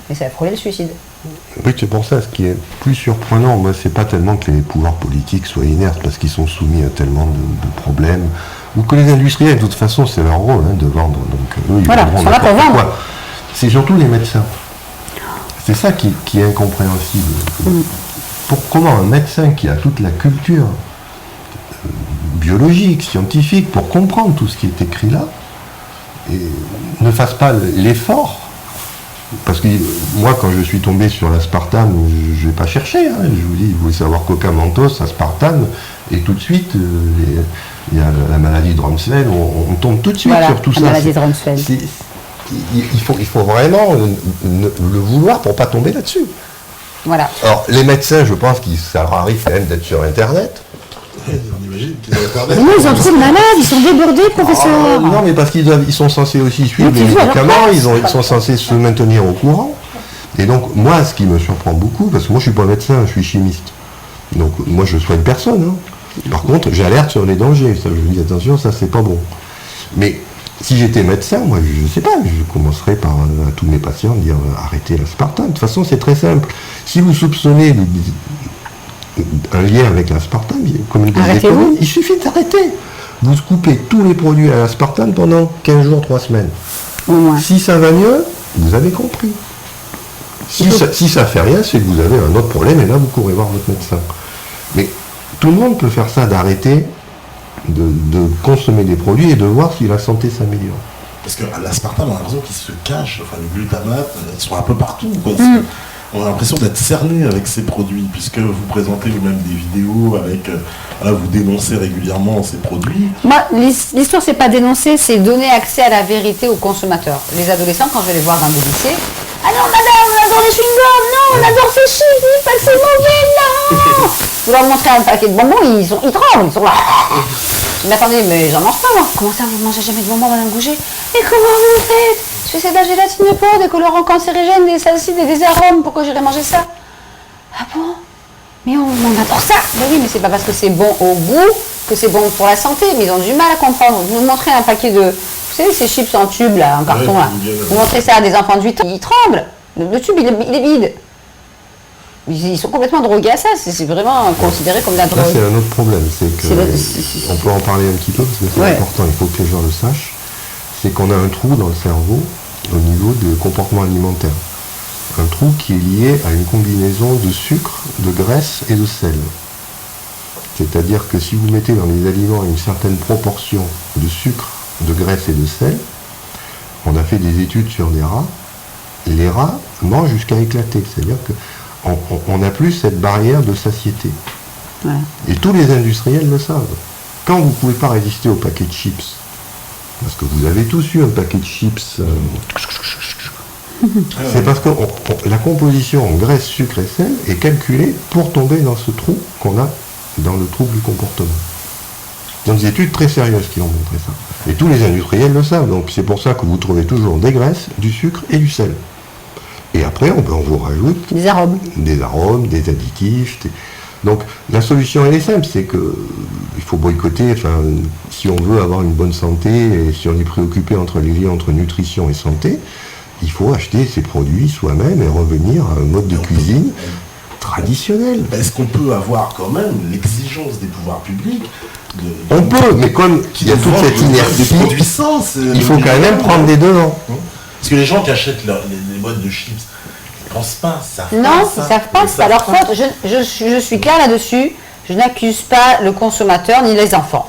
mais ça a frôlé le suicide. Oui, c'est pour ça, ce qui est plus surprenant, moi, c'est pas tellement que les pouvoirs politiques soient inertes, parce qu'ils sont soumis à tellement de problèmes, ou que les industriels, de toute façon, c'est leur rôle de vendre, donc eux, ils Voilà, ils sont là pour vendre. quoi. C'est surtout les médecins. C'est ça qui est incompréhensible. Comment un médecin qui a toute la culture biologique, scientifique, pour comprendre tout ce qui est écrit là, et ne fasse pas l'effort. Parce que moi, quand je suis tombé sur l'aspartame, je ne vais pas chercher. Je vous dis, vous voulez savoir coca, mentos, aspartame, et tout de suite, il y a la maladie de Rumsfeld, on tombe tout de suite sur tout ça. La maladie de Rumsfeld. Il faut vraiment le vouloir pour ne pas tomber là-dessus. Voilà. Alors, les médecins, je pense qu'ils ça leur arrive quand même d'être sur Internet. On imagine qu'ils ont Internet. Mais ils ont trop de malades, ils sont débordés, professeur. Non, mais parce ils sont censés aussi suivre les médicaments, ils sont censés se maintenir au courant. Et donc, moi, ce qui me surprend beaucoup, parce que moi, je ne suis pas médecin, je suis chimiste. Donc, moi, je soigne personne. Par contre, j'alerte sur les dangers. Ça, je dis, attention, ça, c'est pas bon. Mais si j'étais médecin, moi, je ne sais pas, je commencerais par à tous mes patients dire arrêtez l'aspartame. De toute façon, c'est très simple. Si vous soupçonnez un lien avec l'aspartame, comme il suffit d'arrêter. Vous coupez tous les produits à l'aspartame pendant 15 jours, 3 semaines. Si ça va mieux, vous avez compris. Si ça fait rien, c'est que vous avez un autre problème, et là, vous courez voir votre médecin. Mais tout le monde peut faire ça, d'arrêter de consommer des produits et de voir si la santé s'améliore. Parce que l'aspartame, on a l'impression qu'il se cache, enfin le glutamate, ils sont un peu partout. On a l'impression d'être cerné avec ces produits, puisque vous présentez vous-même des vidéos avec, vous dénoncez régulièrement ces produits. Moi, l'histoire, c'est pas dénoncer, c'est donner accès à la vérité aux consommateurs. Les adolescents, quand je vais les voir dans des lycées, ah non, madame, on adore les chewing-gums, non, on adore ces chips, pas que c'est mauvais, non. Vous leur montrez un paquet de bonbons, ils tremblent, ils sont là. Mais attendez, mais j'en mange pas, moi. Comment ça, vous mangez jamais de bonbons, madame Gouget? Et comment vous faites? Je fais c'est de la gélatine pure, des colorants cancérigènes, des salsides et des arômes. Pourquoi j'irais manger ça? Ah bon? Mais on adore ça. Ben oui, mais c'est pas parce que c'est bon au goût que c'est bon pour la santé. Mais ils ont du mal à comprendre. Vous montrez un paquet de... Vous savez, ces chips en tube, là, en carton, là. Vous montrez ça à des enfants de 8 ans, ils tremblent. Le tube, il est vide. Ils sont complètement drogués à ça, c'est vraiment considéré comme de la drogue. Là, c'est un autre problème, c'est que, on peut en parler un petit peu, parce que c'est important, il faut que les gens le sachent, c'est qu'on a un trou dans le cerveau au niveau du comportement alimentaire. Un trou qui est lié à une combinaison de sucre, de graisse et de sel. C'est-à-dire que si vous mettez dans les aliments une certaine proportion de sucre, de graisse et de sel, on a fait des études sur des rats, les rats mangent jusqu'à éclater, c'est-à-dire que on n'a plus cette barrière de satiété. Ouais. Et tous les industriels le savent. Quand vous ne pouvez pas résister au paquet de chips, parce que vous avez tous eu un paquet de chips, c'est parce que la composition en graisse, sucre et sel est calculée pour tomber dans ce trou qu'on a dans le trouble du comportement. Donc des études très sérieuses qui ont montré ça. Et tous les industriels le savent. Donc c'est pour ça que vous trouvez toujours des graisses, du sucre et du sel. Et après, on vous rajoute des arômes, des additifs. Donc la solution, elle est simple, c'est qu'il faut boycotter, si on veut avoir une bonne santé, et si on est préoccupé entre les liens entre nutrition et santé, il faut acheter ces produits soi-même et revenir à un mode de cuisine traditionnel. Est-ce qu'on peut avoir quand même l'exigence des pouvoirs publics On peut, mais comme il y a toute cette inertie, il faut quand même prendre des devants. Parce que les gens qui achètent les boîtes de chips, ils ne pensent pas, savent pas. Non, ils ne savent pas, c'est pas leur faute. Je suis claire là-dessus. Je n'accuse pas le consommateur ni les enfants.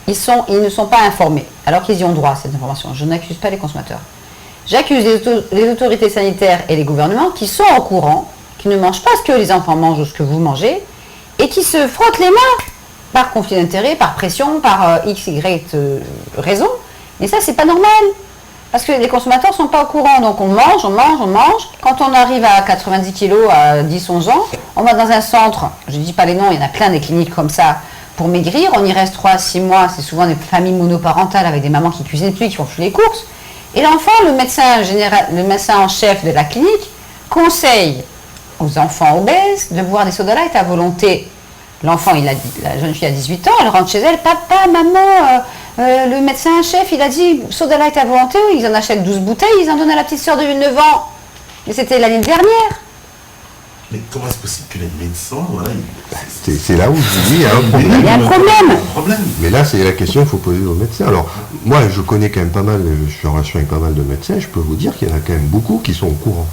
Ils ne sont pas informés, alors qu'ils y ont droit à cette information. Je n'accuse pas les consommateurs. J'accuse les autorités sanitaires et les gouvernements qui sont au courant, qui ne mangent pas ce que les enfants mangent ou ce que vous mangez, et qui se frottent les mains par conflit d'intérêt, par pression, par x, y raison. Et ça, c'est pas normal. Parce que les consommateurs ne sont pas au courant, donc on mange. Quand on arrive à 90 kilos, à 10-11 ans, on va dans un centre, je ne dis pas les noms, il y en a plein des cliniques comme ça, pour maigrir, on y reste 3-6 mois, c'est souvent des familles monoparentales avec des mamans qui cuisinent plus, qui font plus les courses. Et l'enfant, le médecin en chef de la clinique, conseille aux enfants obèses de boire des soda light à volonté. L'enfant, la jeune fille a 18 ans, elle rentre chez elle, papa, maman, le médecin chef, il a dit soda light à volonté, ils en achètent 12 bouteilles, ils en donnent à la petite sœur de 9 ans. Mais c'était l'année dernière. Mais comment est-ce possible que les médecins, voilà, c'est là où je vous dis, il y a un problème. Il y a un problème. Mais là, c'est la question qu'il faut poser aux médecins. Alors, moi, je connais quand même pas mal, je suis en relation avec pas mal de médecins, je peux vous dire qu'il y en a quand même beaucoup qui sont au courant.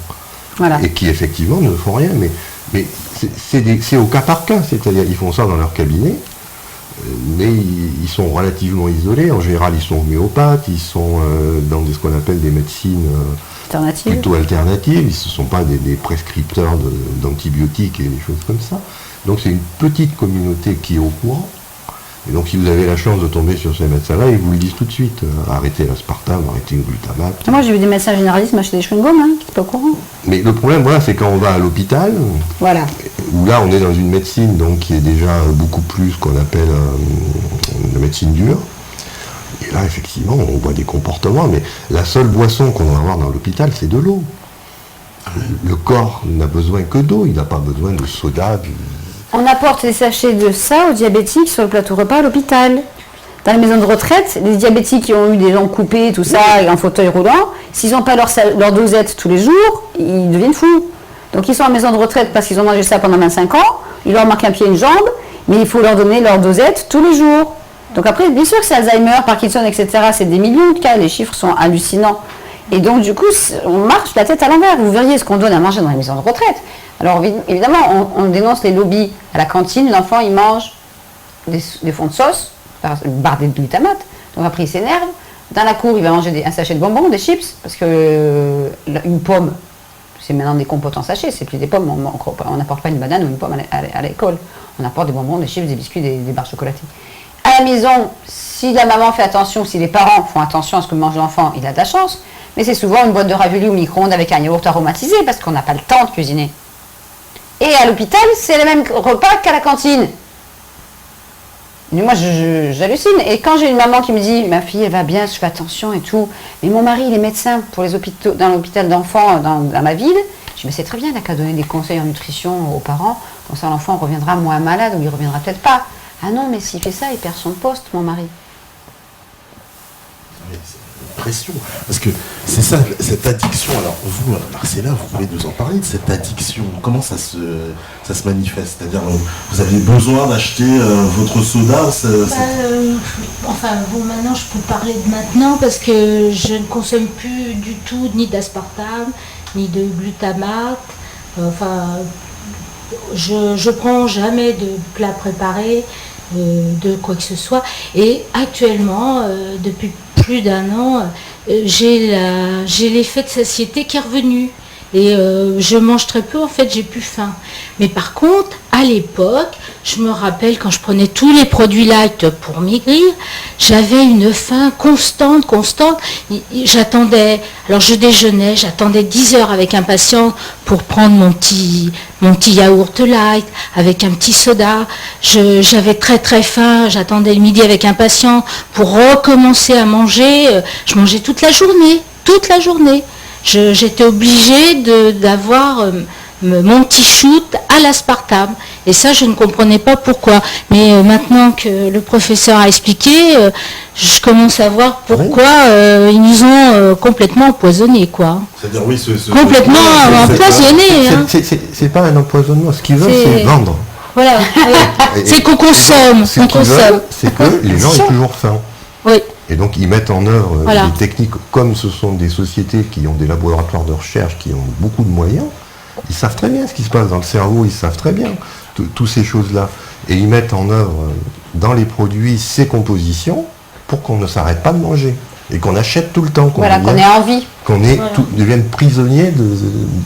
Voilà. Et qui, effectivement, ne font rien. Mais c'est au cas par cas, c'est-à-dire ils font ça dans leur cabinet, mais ils sont relativement isolés. En général, ils sont homéopathes, ils sont dans ce qu'on appelle des médecines plutôt alternatives. Ils ne sont pas des prescripteurs d'antibiotiques et des choses comme ça. Donc c'est une petite communauté qui est au courant. Et donc si vous avez la chance de tomber sur ces médecins-là, ils vous le disent tout de suite. Arrêtez l'aspartame, arrêtez le glutamate. Moi j'ai vu des médecins généralistes m'acheter des chewing-gums, qui n'étaient pas au courant. Mais le problème, voilà, c'est quand on va à l'hôpital, voilà, où là on est dans une médecine donc, qui est déjà beaucoup plus ce qu'on appelle une médecine dure. Et là, effectivement, on voit des comportements, mais la seule boisson qu'on va avoir dans l'hôpital, c'est de l'eau. Le corps n'a besoin que d'eau, il n'a pas besoin de soda. On apporte des sachets de ça aux diabétiques sur le plateau repas à l'hôpital. Dans les maisons de retraite, les diabétiques qui ont eu des jambes coupées, tout ça, et un fauteuil roulant, s'ils n'ont pas leur dosette tous les jours, ils deviennent fous. Donc ils sont en maison de retraite parce qu'ils ont mangé ça pendant 25 ans, il leur manque un pied et une jambe, mais il faut leur donner leur dosette tous les jours. Donc après, bien sûr que c'est Alzheimer, Parkinson, etc., c'est des millions de cas, les chiffres sont hallucinants. Et donc du coup, on marche la tête à l'envers. Vous verriez ce qu'on donne à manger dans les maisons de retraite. Alors évidemment, on dénonce les lobbies. À la cantine, l'enfant, il mange des fonds de sauce, une barre de glutamate. Donc après, il s'énerve. Dans la cour, il va manger un sachet de bonbons, des chips, parce que une pomme, c'est maintenant des compotes en sachet, c'est plus des pommes. On n'apporte pas une banane ou une pomme à l'école. On apporte des bonbons, des chips, des biscuits, des barres chocolatées. À la maison, si la maman fait attention, si les parents font attention à ce que mange l'enfant, il a de la chance. Mais c'est souvent une boîte de raviolis au micro-ondes avec un yaourt aromatisé parce qu'on n'a pas le temps de cuisiner. Et à l'hôpital, c'est le même repas qu'à la cantine. Mais moi, j'hallucine. Et quand j'ai une maman qui me dit « Ma fille, elle va bien, je fais attention et tout. » Mais mon mari, il est médecin pour les hôpitaux, dans l'hôpital d'enfants dans ma ville. Je dis « Mais c'est très bien, il n'a qu'à donner des conseils en nutrition aux parents. Comme ça, l'enfant reviendra moins malade ou il ne reviendra peut-être pas. » Ah non, mais s'il fait ça, il perd son poste, mon mari. Pression, parce que c'est ça, cette addiction. Alors vous, Marcella, vous pouvez nous en parler de cette addiction. Comment ça se manifeste? C'est-à-dire, vous avez besoin d'acheter votre soda Enfin, bon, maintenant, je peux parler de maintenant parce que je ne consomme plus du tout ni d'aspartame, ni de glutamate. Enfin, je prends jamais de plat préparé, de quoi que ce soit. Et actuellement, depuis plus d'un an, j'ai l'effet de satiété qui est revenu. Et je mange très peu, en fait, j'ai plus faim. Mais par contre, à l'époque, je me rappelle quand je prenais tous les produits light pour maigrir, j'avais une faim constante. J'attendais, alors je déjeunais, j'attendais 10 heures avec impatience pour prendre mon petit yaourt light avec un petit soda. J'avais très faim, j'attendais le midi avec impatience pour recommencer à manger. Je mangeais toute la journée. J'étais obligée d'avoir mon petit shoot à l'aspartame. Et ça, je ne comprenais pas pourquoi. Mais maintenant que le professeur a expliqué, je commence à voir pourquoi ils nous ont complètement empoisonnés, quoi. C'est-à-dire, oui, complètement empoisonnés. C'est pas un empoisonnement. Ce qu'ils veulent, c'est vendre. Voilà. C'est qu'on consomme. C'est que les gens aient toujours faim. Oui. Et donc ils mettent en œuvre des techniques, comme ce sont des sociétés qui ont des laboratoires de recherche, qui ont beaucoup de moyens, ils savent très bien ce qui se passe dans le cerveau, ils savent très bien toutes ces choses-là. Et ils mettent en œuvre dans les produits ces compositions pour qu'on ne s'arrête pas de manger. Et qu'on achète tout le temps. Qu'on ait envie. Qu'on devienne prisonnier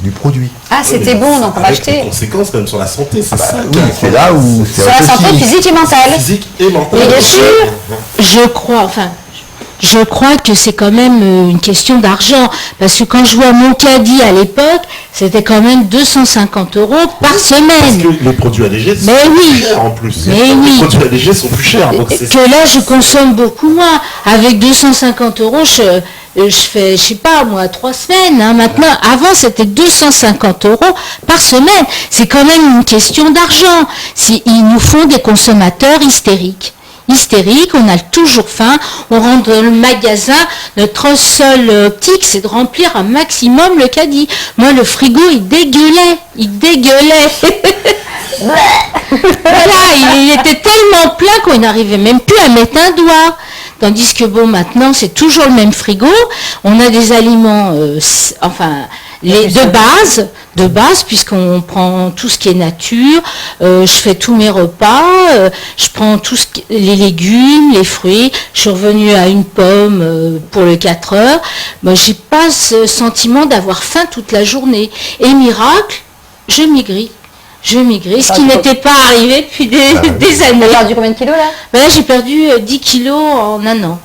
du produit. Ah, c'était bon, donc on va acheter. Des conséquences quand même sur la santé, c'est ça. Oui, c'est là où... Sur la santé physique et mentale. Physique et mentale. Et bien sûr, je crois que c'est quand même une question d'argent, parce que quand je vois mon caddie à l'époque, c'était quand même 250 € par semaine. Parce que les produits allégés sont plus chers en plus. Les produits allégés sont plus chers. Donc là, je consomme beaucoup moins. Avec 250 €, je fais, je sais pas, moi, 3 semaines. Maintenant, avant, c'était 250 € par semaine. C'est quand même une question d'argent. Ils nous font des consommateurs hystériques. hystérique, on a toujours faim, on rentre dans le magasin, notre seule optique, c'est de remplir un maximum le caddie. Moi, le frigo, il dégueulait. Voilà, il était tellement plein qu'on n'arrivait même plus à mettre un doigt. Tandis que bon, maintenant, c'est toujours le même frigo. On a des aliments, de base, puisqu'on prend tout ce qui est nature. Je fais tous mes repas. Je prends les légumes, les fruits. Je suis revenue à une pomme pour le 4 heures. Moi, j'ai pas ce sentiment d'avoir faim toute la journée. Et miracle, je maigris. Ce qui n'était pas arrivé depuis des années. Tu as perdu combien de kilos là? Là, j'ai perdu 10 kilos en un an.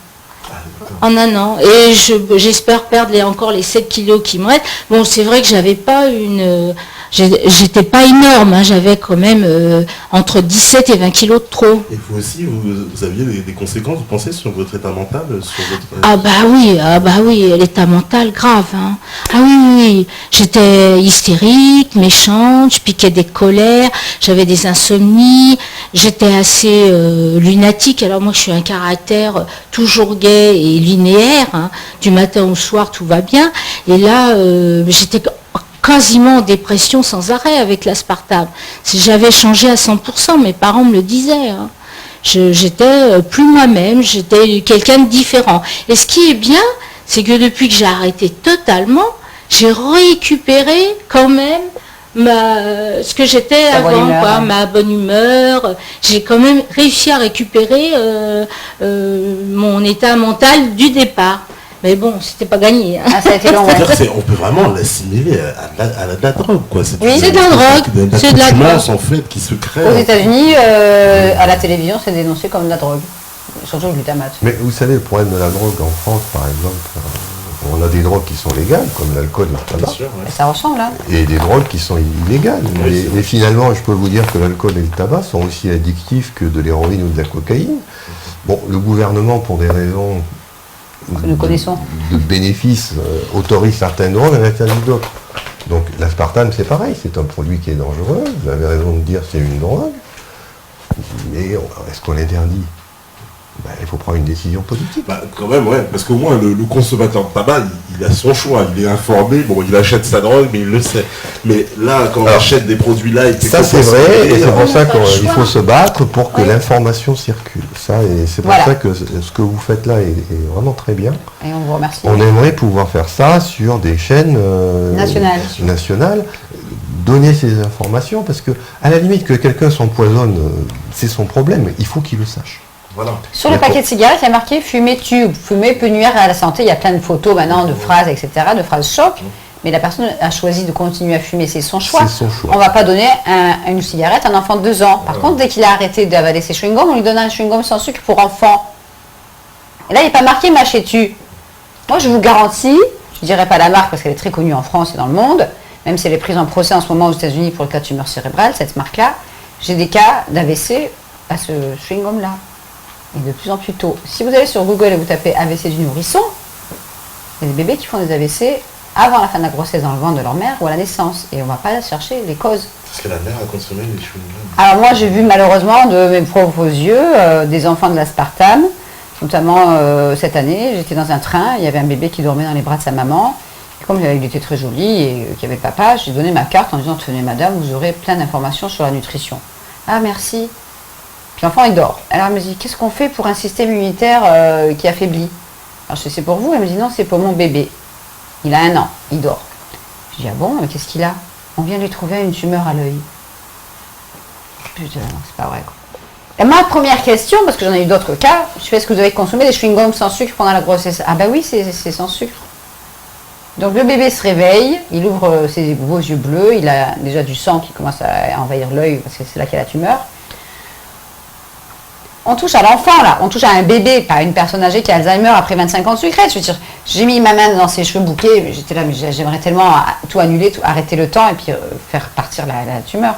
Et j'espère perdre encore les 7 kilos qui me restent. Bon, c'est vrai que j'avais pas j'étais pas énorme, hein, j'avais quand même entre 17 et 20 kilos de trop. Et vous aussi, vous aviez des conséquences, vous pensez, sur votre état mental, sur votre... Ah bah oui, l'état mental grave. Hein. Ah oui, j'étais hystérique, méchante, je piquais des colères, j'avais des insomnies, j'étais assez lunatique. Alors moi, je suis un caractère toujours gai et linéaire, hein. Du matin au soir, tout va bien. Et là, j'étais quasiment en dépression sans arrêt avec l'aspartame. Si j'avais changé à 100%, mes parents me le disaient. Hein. J'étais plus moi-même, j'étais quelqu'un de différent. Et ce qui est bien, c'est que depuis que j'ai arrêté totalement, j'ai récupéré quand même ce que j'étais avant, ma bonne humeur. J'ai quand même réussi à récupérer mon état mental du départ. Mais bon, c'était pas gagné. Hein. Ah, ça a été long. On peut vraiment l'assimiler à de la drogue, quoi. C'est de la drogue. C'est de la drogue en fait qui se crée. Aux États-Unis, à la télévision, c'est dénoncé comme de la drogue, surtout le glutamate. Mais vous savez, le problème de la drogue en France, par exemple, on a des drogues qui sont légales, comme l'alcool et le tabac. Sûr, ouais. Ça ressemble, hein. Et des drogues qui sont illégales. Mais finalement, je peux vous dire que l'alcool et le tabac sont aussi addictifs que de l'héroïne ou de la cocaïne. Bon, le gouvernement, pour des raisons que nous connaissons de bénéfices, autorise certaines drogues et interdit d'autres. Donc l'aspartame, c'est pareil, c'est un produit qui est dangereux. Vous avez raison de dire que c'est une drogue. Mais est-ce qu'on l'interdit? Il faut prendre une décision politique. Quand même, ouais, parce qu'au moins le consommateur de tabac, il a son choix, il est informé, bon, il achète sa drogue, mais il le sait. Mais là, quand on achète des produits là, ça c'est vrai, et c'est pour ça qu'il faut se battre pour que l'information circule. Ça, et c'est pour ça que ce que vous faites là est vraiment très bien. Et on vous remercie. On aimerait pouvoir faire ça sur des chaînes nationales, donner ces informations, parce que à la limite que quelqu'un s'empoisonne, c'est son problème, il faut qu'il le sache. Voilà. Sur le paquet de cigarettes, il y a marqué « Fumer tue ». Fumer peut nuire à la santé. Il y a plein de photos maintenant, de phrases, etc., de phrases choc. Mais la personne a choisi de continuer à fumer, c'est son choix. On ne va pas donner une cigarette à un enfant de 2 ans. Par contre, dès qu'il a arrêté d'avaler ses chewing-gums, on lui donne un chewing-gum sans sucre pour enfant. Et là, il n'est pas marqué « Mâcher-tu ». Moi, je vous garantis, je ne dirais pas la marque parce qu'elle est très connue en France et dans le monde, même si elle est prise en procès en ce moment aux États-Unis pour le cas de tumeur cérébrale, cette marque-là, j'ai des cas d'AVC à ce chewing-gum-là. Et de plus en plus tôt. Si vous allez sur Google et vous tapez AVC du nourrisson, il y a des bébés qui font des AVC avant la fin de la grossesse dans le ventre de leur mère ou à la naissance. Et on ne va pas chercher les causes. Parce que la mère a consommé les chewing-gums. Alors moi j'ai vu malheureusement de mes propres yeux des enfants de l'aspartame, notamment cette année, j'étais dans un train, il y avait un bébé qui dormait dans les bras de sa maman. Et comme il était très joli et qu'il y avait papa, j'ai donné ma carte en disant « Tenez madame, vous aurez plein d'informations sur la nutrition. » Ah merci. Puis l'enfant il dort. Alors elle me dit qu'est-ce qu'on fait pour un système immunitaire qui affaiblit? Alors je dis c'est pour vous. Elle me dit non, c'est pour mon bébé. Il a 1 an, il dort. Je dis ah bon, mais qu'est-ce qu'il a? On vient de lui trouver une tumeur à l'œil. Putain, non, c'est pas vrai quoi. Et ma première question, parce que j'en ai eu d'autres cas, je fais est-ce que vous avez consommé des chewing-gums sans sucre pendant la grossesse? Ah bah oui, c'est sans sucre. Donc le bébé se réveille, il ouvre ses beaux yeux bleus, il a déjà du sang qui commence à envahir l'œil parce que c'est là qu'il y a la tumeur. On touche à l'enfant là, on touche à un bébé, pas à une personne âgée qui a Alzheimer après 25 ans de sucrète. Je veux dire, j'ai mis ma main dans ses cheveux bouquets, j'étais là, mais j'aimerais tellement tout annuler, arrêter le temps et puis faire partir la tumeur.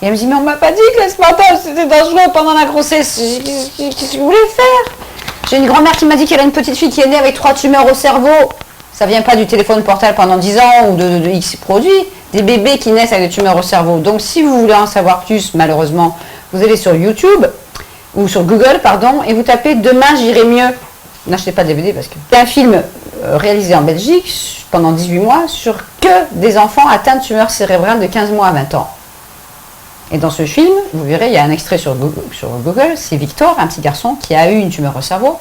Et elle me dit, mais on m'a pas dit que l'aspartame c'était dangereux pendant la grossesse. Qu'est-ce que vous voulez faire? J'ai une grand-mère qui m'a dit qu'elle a une petite fille qui est née avec 3 tumeurs au cerveau. Ça vient pas du téléphone portable pendant 10 ans ou de X produits. Des bébés qui naissent avec des tumeurs au cerveau. Donc si vous voulez en savoir plus, malheureusement, vous allez sur YouTube. ou sur Google, pardon, et vous tapez Demain j'irai mieux. N'achetez pas de DVD parce que c'est un film réalisé en Belgique pendant 18 mois sur que des enfants atteints de tumeurs cérébrales de 15 mois à 20 ans. Et dans ce film, vous verrez, il y a un extrait sur Google, c'est Victor, un petit garçon qui a eu une tumeur au cerveau,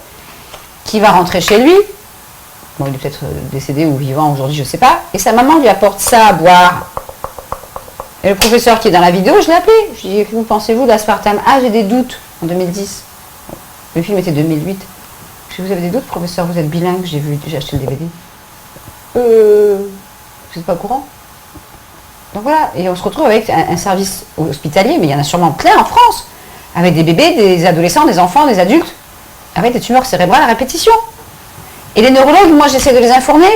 qui va rentrer chez lui. Bon, il est peut-être décédé ou vivant aujourd'hui, je ne sais pas. Et sa maman lui apporte ça à boire. Et le professeur qui est dans la vidéo, je l'ai appelé. Je lui ai dit, que vous pensez-vous d'aspartame? Ah, j'ai des doutes, en 2010. Le film était 2008. Je dis, vous avez des doutes, professeur? Vous êtes bilingue, j'ai acheté le DVD. Vous n'êtes pas au courant? Donc voilà, et on se retrouve avec un service hospitalier, mais il y en a sûrement plein en France, avec des bébés, des adolescents, des enfants, des adultes, avec des tumeurs cérébrales à répétition. Et les neurologues, moi j'essaie de les informer,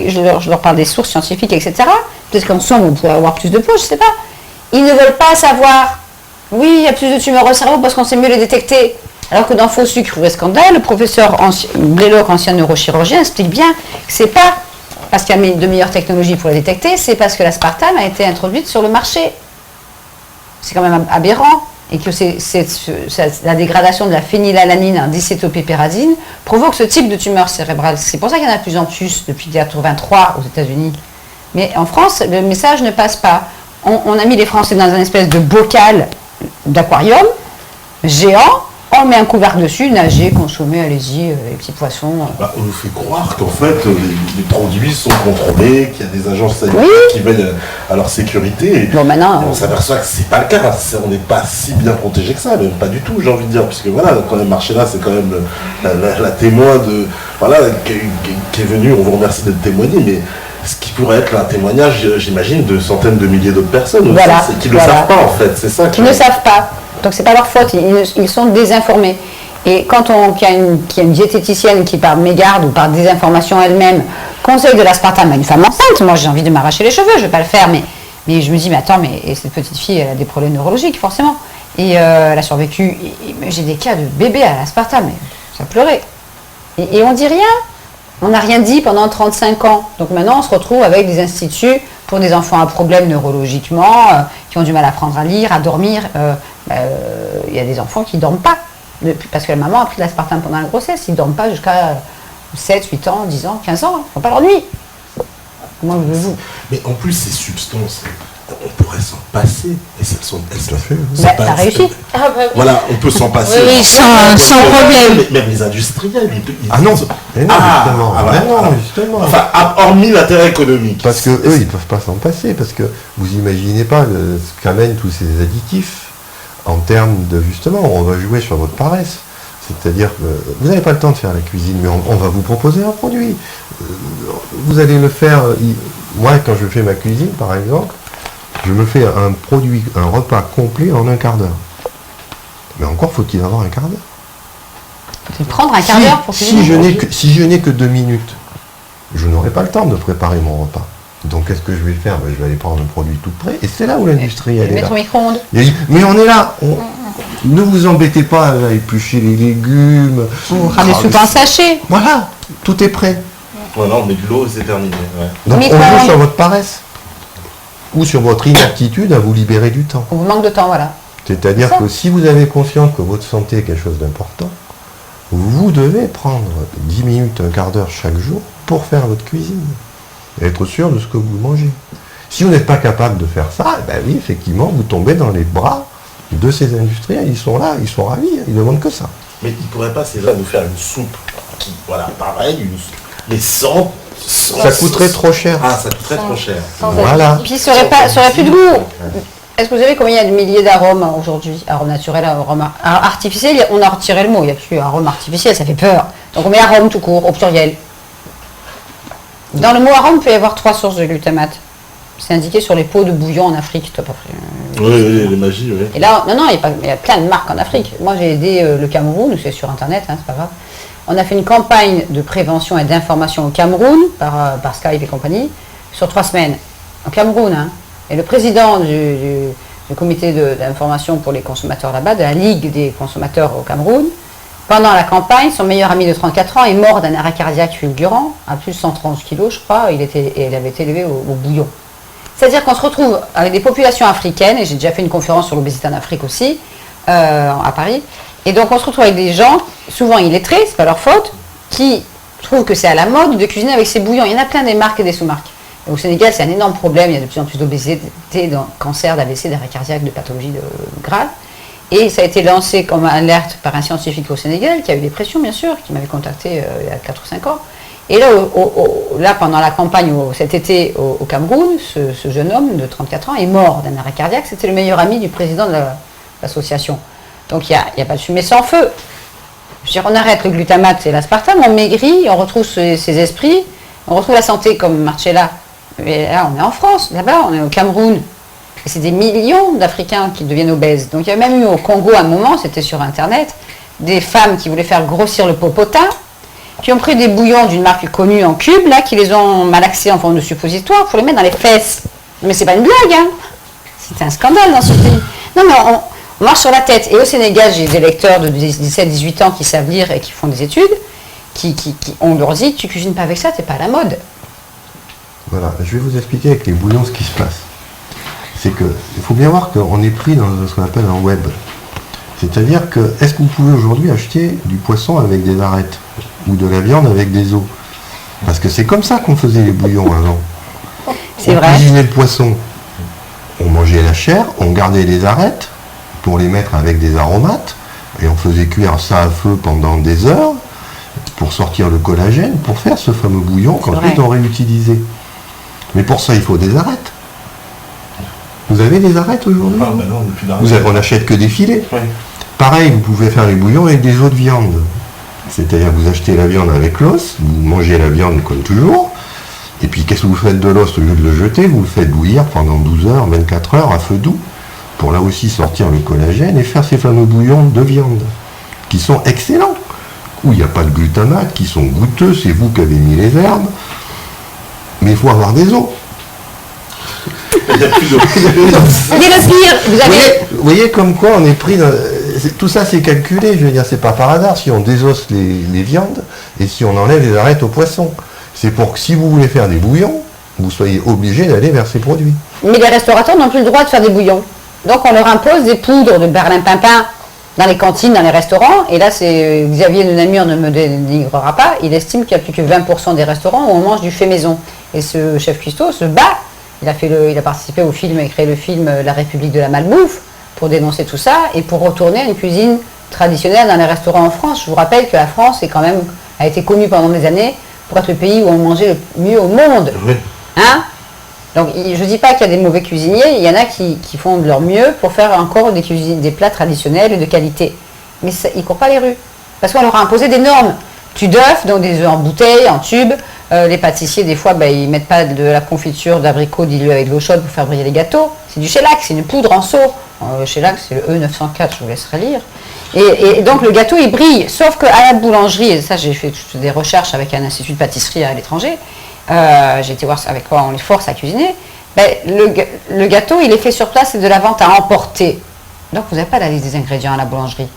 je leur parle des sources scientifiques, etc. Peut-être qu'ensemble on pourrait avoir plus de poids, je ne sais pas. Ils ne veulent pas savoir, oui, il y a plus de tumeurs au cerveau parce qu'on sait mieux les détecter. Alors que dans Faux sucre, vrai scandale, le professeur Bléloc, ancien neurochirurgien, explique bien que c'est pas parce qu'il y a de meilleures technologies pour la détecter, c'est parce que l'aspartame a été introduite sur le marché. C'est quand même aberrant. Et que la dégradation de la phénylalanine en dicétopéperazine provoque ce type de tumeur cérébrale. C'est pour ça qu'il y en a de plus en plus depuis 1983 aux États-Unis. Mais en France, le message ne passe pas. On a mis les Français dans un espèce de bocal d'aquarium géant. On met un couvercle dessus, nager, consommer, allez-y, les petits poissons. On nous fait croire qu'en fait, les produits sont contrôlés, qu'il y a des agences sanitaires qui veillent à leur sécurité. Bon, maintenant, on s'aperçoit que c'est pas le cas. On n'est pas si bien protégé que ça, même pas du tout, j'ai envie de dire. Puisque voilà, quand même marché là, c'est quand même la témoin de. Voilà, qui est venue, on vous remercie d'être témoigné, mais ce qui pourrait être un témoignage, j'imagine, de centaines de milliers d'autres personnes aussi, c'est qu'ils ne le savent pas en fait. C'est ça qu'ils ne savent pas. Donc c'est pas leur faute, ils sont désinformés. Et quand qu'il y a une diététicienne qui par mégarde ou par désinformation elle-même conseille de l'aspartame à une femme enceinte, moi j'ai envie de m'arracher les cheveux, je vais pas le faire, mais je me dis, mais attends, mais cette petite fille elle a des problèmes neurologiques forcément. Et elle a survécu, j'ai des cas de bébés à l'aspartame, mais ça pleurait. Et on dit rien, on n'a rien dit pendant 35 ans. Donc maintenant on se retrouve avec des instituts pour des enfants à problème neurologiquement, qui ont du mal à apprendre à lire, à dormir. Il y a des enfants qui ne dorment pas, parce que la maman a pris de l'aspartame pendant la grossesse, ils ne dorment pas jusqu'à 7, 8 ans, 10 ans, 15 ans, ils ne font pas leur nuit. Comment voulez-vous? Mais en plus, ces substances, on pourrait s'en passer. Et elles fait. T'as réussi. Voilà, on peut s'en passer. Oui, sans problème. Même les industriels. Ah non, justement. Enfin, hormis l'intérêt économique. Parce que eux, ils ne peuvent pas s'en passer, parce que vous imaginez pas ce qu'amènent tous ces additifs en termes de, justement, on va jouer sur votre paresse. C'est-à-dire que vous n'avez pas le temps de faire la cuisine, mais on va vous proposer un produit. Vous allez le faire. Moi, quand je fais ma cuisine, par exemple, je me fais un repas complet en un quart d'heure. Mais encore faut-il avoir un quart d'heure. Faut-il prendre un quart d'heure pour cuisiner? Si je n'ai que 2 minutes, je n'aurai pas le temps de préparer mon repas. Donc qu'est-ce que je vais faire? Je vais aller prendre un produit tout prêt. Et c'est là où l'industrie elle est là. Mettre au micro-ondes. Mais on est là. Ne vous embêtez pas à éplucher les légumes. Ou ramener des soupes en sachet. Voilà, tout est prêt. Voilà, on met de l'eau et c'est terminé. Ouais. Donc on joue sur votre paresse. Ou sur votre inaptitude à vous libérer du temps. Ou manque de temps, voilà. C'est-à-dire que si vous avez conscience que votre santé est quelque chose d'important, vous devez prendre 10 minutes, un quart d'heure chaque jour pour faire votre cuisine. Et être sûr de ce que vous mangez. Si vous n'êtes pas capable de faire ça, ben oui, effectivement, vous tombez dans les bras de ces industriels. Ils sont là, ils sont ravis, ils ne demandent que ça. Mais ils ne pourraient pas, c'est là, nous faire une soupe qui, voilà, pareil, mais sans... Ça coûterait trop cher. Ah, ça coûterait trop cher. Voilà. Puis ça aurait plus de goût. Est-ce que vous savez combien il y a de milliers d'arômes aujourd'hui? Arômes naturels, arômes artificiels, on a retiré le mot, il n'y a plus arôme artificiel, ça fait peur. Donc on met arôme tout court, au pluriel. Dans le mot arôme, il peut y avoir 3 sources de glutamate. C'est indiqué sur les pots de bouillon en Afrique. Oui, les magies, oui. Et là, non, il y a plein de marques en Afrique. Moi, j'ai aidé le Cameroun, c'est sur Internet, c'est pas grave. On a fait une campagne de prévention et d'information au Cameroun, par Skype et compagnie, sur 3 semaines. Au Cameroun, hein. Et le président du comité d'information pour les consommateurs là-bas, de la Ligue des consommateurs au Cameroun, pendant la campagne, son meilleur ami de 34 ans est mort d'un arrêt cardiaque fulgurant, à plus de 130 kilos, je crois, il avait été élevé au bouillon. C'est-à-dire qu'on se retrouve avec des populations africaines, et j'ai déjà fait une conférence sur l'obésité en Afrique aussi, à Paris, Et donc on se retrouve avec des gens, souvent illettrés, c'est pas leur faute, qui trouvent que c'est à la mode de cuisiner avec ces bouillons. Il y en a plein des marques et des sous-marques. Au Sénégal, c'est un énorme problème. Il y a de plus en plus d'obésité, de cancer, d'AVC, d'arrêt cardiaque, de pathologies graves. Et ça a été lancé comme alerte par un scientifique au Sénégal, qui a eu des pressions, bien sûr, qui m'avait contacté il y a 4 ou 5 ans. Et là, là pendant la campagne cet été au Cameroun, ce jeune homme de 34 ans est mort d'un arrêt cardiaque. C'était le meilleur ami du président de l'association. Donc il n'y a pas de fumée sans feu. Je veux dire, on arrête le glutamate et l'aspartame, on maigrit, on retrouve ses esprits, on retrouve la santé comme Marcella. Et là, on est en France, là-bas, on est au Cameroun. Et c'est des millions d'Africains qui deviennent obèses. Donc il y a même eu au Congo un moment, c'était sur Internet, des femmes qui voulaient faire grossir le popotin, qui ont pris des bouillons d'une marque connue en cube, là, qui les ont malaxés en forme de suppositoire pour les mettre dans les fesses. Mais c'est pas une blague, hein. C'est un scandale dans ce pays. Non, mais on marche sur la tête. Et au Sénégal, j'ai des lecteurs de 17-18 ans qui savent lire et qui font des études, on leur dit, tu cuisines pas avec ça, t'es pas à la mode. Voilà, je vais vous expliquer avec les bouillons ce qui se passe. C'est que, il faut bien voir qu'on est pris dans ce qu'on appelle un web. C'est-à-dire que, est-ce que vous pouvez aujourd'hui acheter du poisson avec des arêtes ou de la viande avec des os? Parce que c'est comme ça qu'on faisait les bouillons avant. C'est vrai. On cuisinait le poisson, on mangeait la chair, on gardait les arêtes pour les mettre avec des aromates, et on faisait cuire ça à feu pendant des heures pour sortir le collagène, pour faire ce fameux bouillon qu'ensuite on réutilisait. Mais pour ça, il faut des arêtes. Vous avez des arêtes aujourd'hui? Ah, ben non, depuis l'arrêt. On n'achète que des filets. Oui. Pareil, vous pouvez faire les bouillons avec des os de viande. C'est-à-dire que vous achetez la viande avec l'os, vous mangez la viande comme toujours, et puis qu'est-ce que vous faites de l'os? Au lieu de le jeter, vous le faites bouillir pendant 12 heures, 24 heures à feu doux, pour là aussi sortir le collagène et faire ces fameux bouillons de viande, qui sont excellents, où il n'y a pas de glutamate, qui sont goûteux, c'est vous qui avez mis les herbes, mais il faut avoir des os. Il n'y a plus de... Vous voyez comme quoi on est pris dans... Tout ça c'est calculé, je veux dire, c'est pas par hasard si on désosse les viandes et si on enlève les arêtes aux poissons. C'est pour que si vous voulez faire des bouillons, vous soyez obligé d'aller vers ces produits. Mais les restaurateurs n'ont plus le droit de faire des bouillons. Donc on leur impose des poudres de berlin-pimpin dans les cantines, dans les restaurants. Et là, c'est Xavier de Namur ne me dénigrera pas. Il estime qu'il n'y a plus que 20% des restaurants où on mange du fait maison. Et ce chef cuistot se bat. Il a participé au film et créé le film La République de la malbouffe pour dénoncer tout ça et pour retourner à une cuisine traditionnelle dans les restaurants en France. Je vous rappelle que la France a été connue pendant des années pour être le pays où on mangeait le mieux au monde. Oui. Hein? Donc je ne dis pas qu'il y a des mauvais cuisiniers, il y en a qui font de leur mieux pour faire encore des plats traditionnels et de qualité. Mais ça, ils ne courent pas les rues. Parce qu'on leur a imposé des normes. Tu d'œufs, donc des œufs en bouteille, en tube. Les pâtissiers, des fois, ils ne mettent pas de la confiture d'abricot diluée avec de l'eau chaude pour faire briller les gâteaux. C'est du shellac, c'est une poudre en seau. Shellac, c'est le E904, je vous laisserai lire. Et donc le gâteau, il brille. Sauf qu'à la boulangerie, et ça j'ai fait des recherches avec un institut de pâtisserie à l'étranger, j'ai été voir avec quoi on les force à cuisiner. Le gâteau, il est fait sur place, c'est de la vente à emporter. Donc vous n'avez pas la liste des ingrédients à la boulangerie.